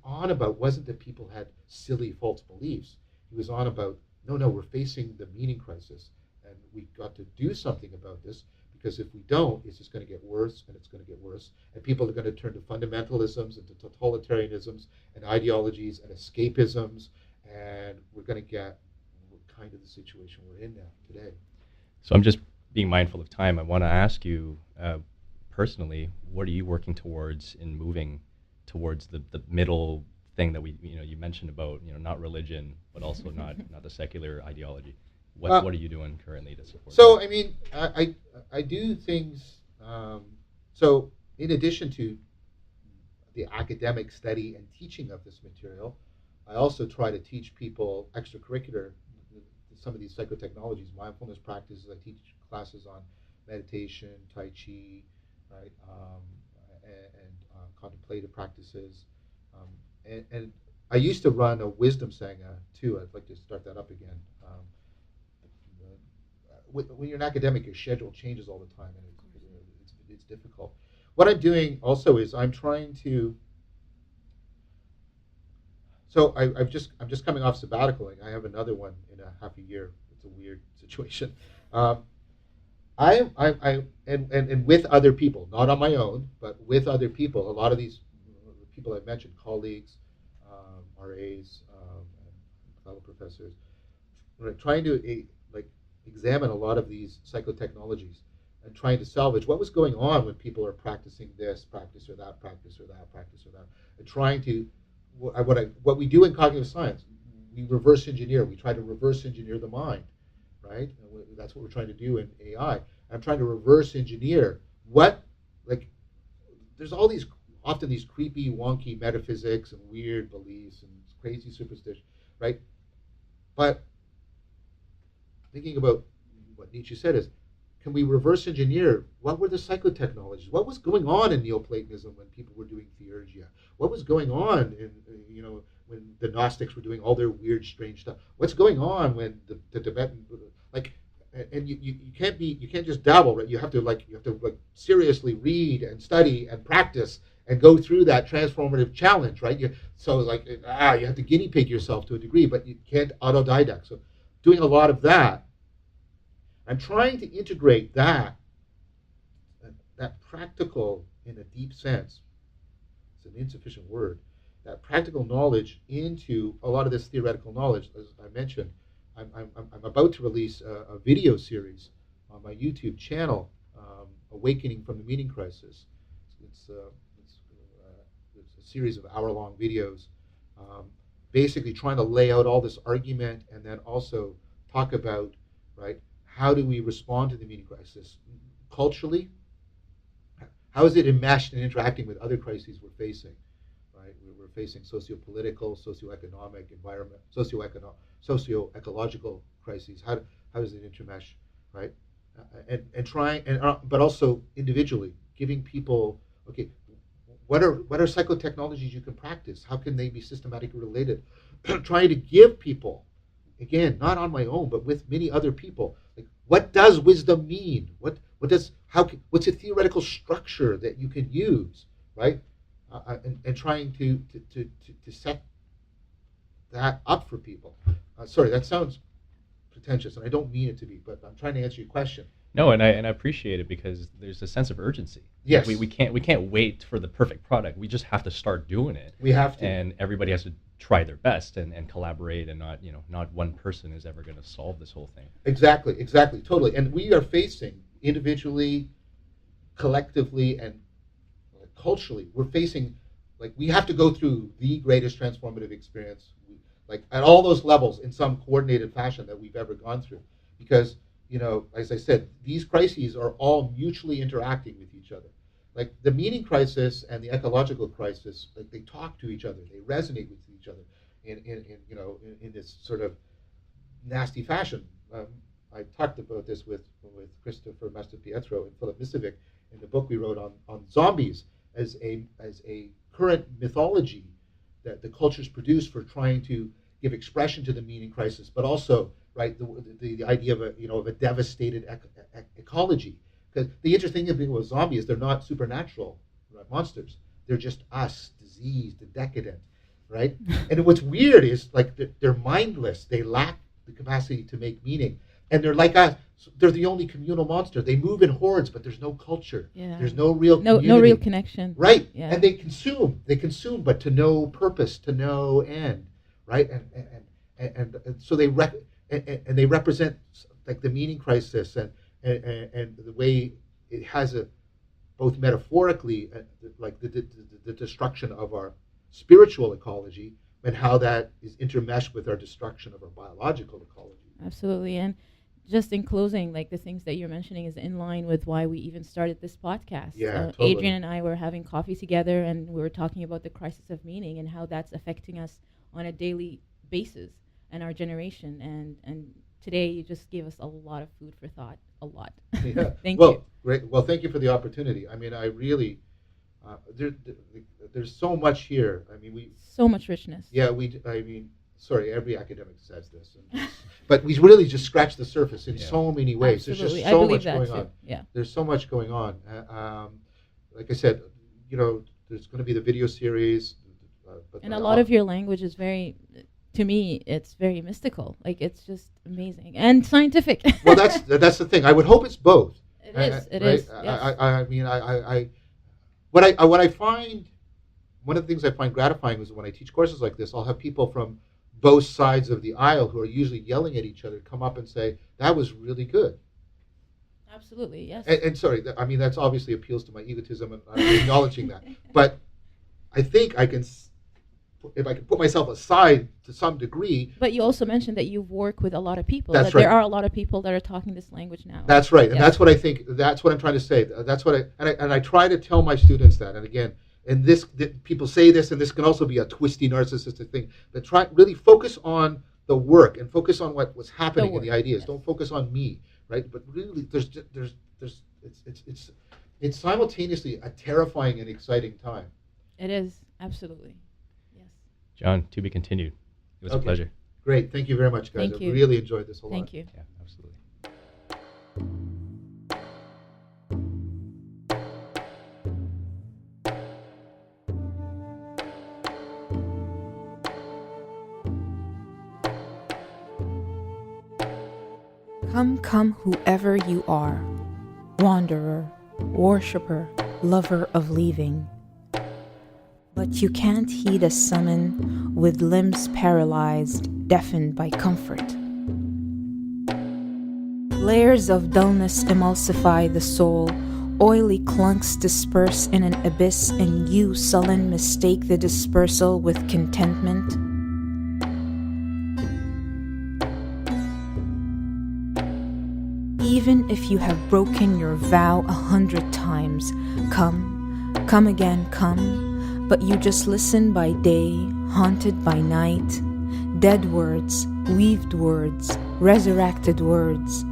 on about wasn't that people had silly false beliefs. He was on about, no, we're facing the meaning crisis, and we've got to do something about this, because if we don't, it's just going to get worse, and it's going to get worse, and people are going to turn to fundamentalisms and to totalitarianisms and ideologies and escapisms, and we're going to get kind of the situation we're in now today. So I'm just being mindful of time. I want to ask you personally, what are you working towards in moving towards the middle thing that you mentioned about, not religion, but also not the secular ideology? What are you doing currently to support So, that? I mean, I do things, so in addition to the academic study and teaching of this material, I also try to teach people extracurricular, some of these psychotechnologies, mindfulness practices. I teach classes on meditation, Tai Chi, right, and contemplative practices. And I used to run a wisdom sangha too. I'd like to start that up again. When you're an academic, your schedule changes all the time, and it's difficult. What I'm doing also is I'm trying to. So I'm just coming off sabbatical. I have another one in a half a year. It's a weird situation. And with other people, not on my own, but with other people. A lot of these people I've mentioned, colleagues, RAs, and fellow professors, we're trying to examine a lot of these psychotechnologies and trying to salvage what was going on when people are practicing this practice or that practice or that practice or that, and trying to what we do in cognitive science, we reverse engineer. We try to reverse engineer the mind, right? That's what we're trying to do in AI. I'm trying to reverse engineer there's all these, often these creepy, wonky metaphysics and weird beliefs and crazy superstition, right? But thinking about what Nietzsche said is, can we reverse engineer what were the psychotechnologies? What was going on in Neoplatonism when people were doing theurgia? What was going on in when the Gnostics were doing all their weird, strange stuff? What's going on when the Tibetan and you can't just dabble, right? You have to seriously read and study and practice and go through that transformative challenge, right? You have to guinea pig yourself to a degree, but you can't autodidact. So doing a lot of that. I'm trying to integrate that practical, in a deep sense, it's an insufficient word, that practical knowledge into a lot of this theoretical knowledge. As I mentioned, I'm about to release a video series on my YouTube channel, Awakening from the Meaning Crisis. It's a series of hour-long videos, basically trying to lay out all this argument and then also talk about, right, how do we respond to the meaning crisis culturally? How is it enmeshed and interacting with other crises we're facing? Right, we're facing socio-political, socio-economic, environment, socio-ecological crises. How does it intermesh, right? And trying, but also individually giving people, okay, what are psychotechnologies you can practice? How can they be systematically related? Trying to give people again, not on my own, but with many other people. Like, what does wisdom mean? What's a theoretical structure that you can use, right? And trying to set that up for people. Sorry, that sounds pretentious, and I don't mean it to be, but I'm trying to answer your question. No, and I appreciate it because there's a sense of urgency. Yes. We can't wait for the perfect product. We just have to start doing it. We have to. And everybody has to try their best and collaborate, and not one person is ever going to solve this whole thing. Exactly, totally. And we are facing individually, collectively, and culturally, we're facing, like, we have to go through the greatest transformative experience, like at all those levels in some coordinated fashion that we've ever gone through. Because, as I said, these crises are all mutually interacting with each other. Like the meaning crisis and the ecological crisis, like they talk to each other, they resonate with each other in this sort of nasty fashion. I talked about this with Christopher Mastropietro and Philip Misevic in the book we wrote on zombies as a current mythology that the cultures produce for trying to give expression to the meaning crisis, but also, right, the idea of a devastated ecology. Because the interesting thing with zombies, they're not supernatural monsters. They're just us, diseased and decadent, right? And what's weird is, like, they're mindless. They lack the capacity to make meaning. And they're like us. They're the only communal monster. They move in hordes, but there's no culture. Yeah. There's no real community. No real connection. Right. Yeah. And they consume, but to no purpose, to no end, right? And so they represent, like, the meaning crisis and the way it has both metaphorically, like the destruction of our spiritual ecology, and how that is intermeshed with our destruction of our biological ecology. Absolutely. And just in closing, like, the things that you're mentioning is in line with why we even started this podcast. Yeah, totally. Adrian and I were having coffee together, and we were talking about the crisis of meaning and how that's affecting us on a daily basis and our generation. And today you just gave us a lot of food for thought. A lot. Yeah. Thank you. Great. Well, thank you for the opportunity. I mean, I really, there's so much here. I mean, so much richness. Yeah, sorry, every academic says this, but we really just scratched the surface in so many ways. Absolutely. There's just so much that going too. on. Yeah. There's so much going on. Like I said, there's going to be the video series. And a lot of your language is very, to me, it's very mystical. Like, it's just amazing and scientific. Well, that's the thing. I would hope it's both. It is. It is. Yes. I mean, what I find, one of the things I find gratifying is when I teach courses like this, I'll have people from both sides of the aisle who are usually yelling at each other come up and say, "That was really good." Absolutely, yes. And sorry, I mean, that's obviously appeals to my egotism, and I'm acknowledging that. But I think if I can put myself aside to some degree. But you also mentioned that you work with a lot of people. That's that right. There are a lot of people that are talking this language now. That's right, and that's what I think. That's what I'm trying to say. That's what I try to tell my students that. And again, people say this, and this can also be a twisty narcissistic thing. But really focus on the work and focus on what's happening in the ideas. Yes. Don't focus on me, right? But really, it's simultaneously a terrifying and exciting time. It is, absolutely. John, to be continued. It was a pleasure. Great. Thank you very much, guys. Thank you. I really enjoyed this a lot. Thank you. Yeah, absolutely. Come, whoever you are, wanderer, worshipper, lover of leaving. But you can't heed a summon with limbs paralyzed, deafened by comfort. Layers of dullness emulsify the soul, oily clunks disperse in an abyss, and you, sullen, mistake the dispersal with contentment. Even if you have broken your vow 100 times, come again, come. But you just listen by day, haunted by night. Dead words, weaved words, resurrected words.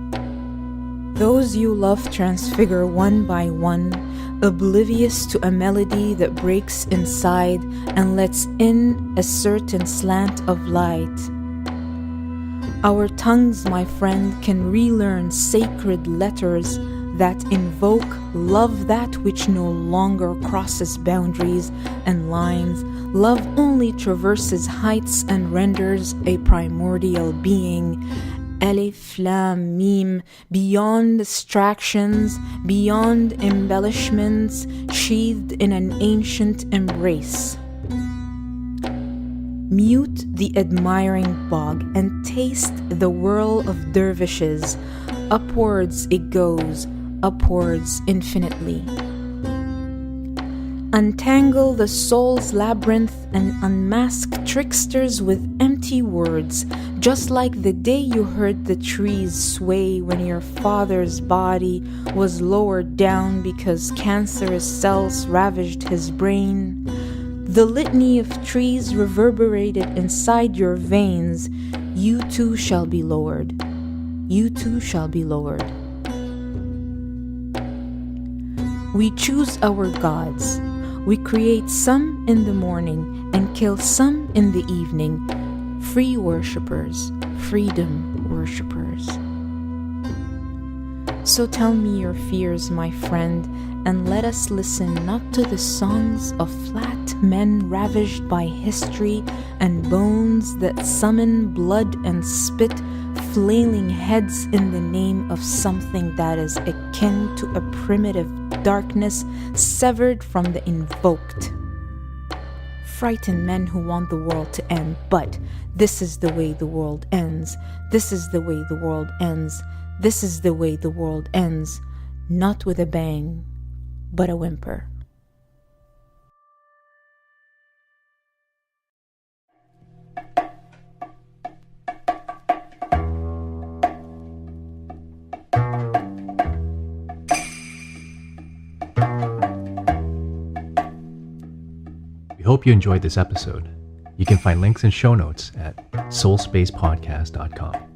Those you love transfigure one by one, oblivious to a melody that breaks inside and lets in a certain slant of light. Our tongues, my friend, can relearn sacred letters that invoke love, that which no longer crosses boundaries and lines. Love only traverses heights and renders a primordial being. Alif, Lam, Mim, beyond distractions, beyond embellishments, sheathed in an ancient embrace. Mute the admiring bog and taste the whirl of dervishes. Upwards it goes, upwards infinitely. Untangle the soul's labyrinth and unmask tricksters with empty words, just like the day you heard the trees sway when your father's body was lowered down because cancerous cells ravaged his brain. The litany of trees reverberated inside your veins. You too shall be lowered. You too shall be lowered. We choose our gods. We create some in the morning and kill some in the evening. Free worshippers, freedom worshippers. So tell me your fears, my friend, and let us listen not to the songs of flat men ravaged by history and bones that summon blood and spit, flailing heads in the name of something that is akin to a primitive darkness severed from the invoked. Frightened men who want the world to end, but this is the way the world ends. This is the way the world ends. This is the way the world ends. Not with a bang, but a whimper. We hope you enjoyed this episode. You can find links and show notes at soulspacepodcast.com.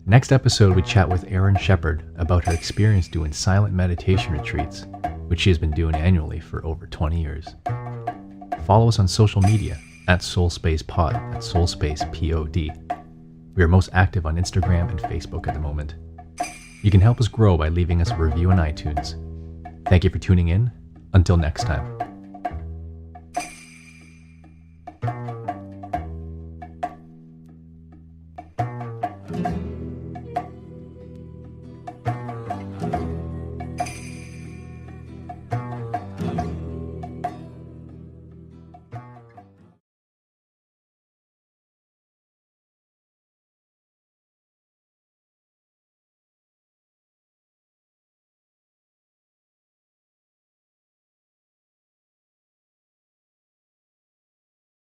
Next episode, we chat with Erin Shepard about her experience doing silent meditation retreats, which she has been doing annually for over 20 years. Follow us on social media at SoulspacePod, at SoulspacePod. We are most active on Instagram and Facebook at the moment. You can help us grow by leaving us a review on iTunes. Thank you for tuning in. Until next time.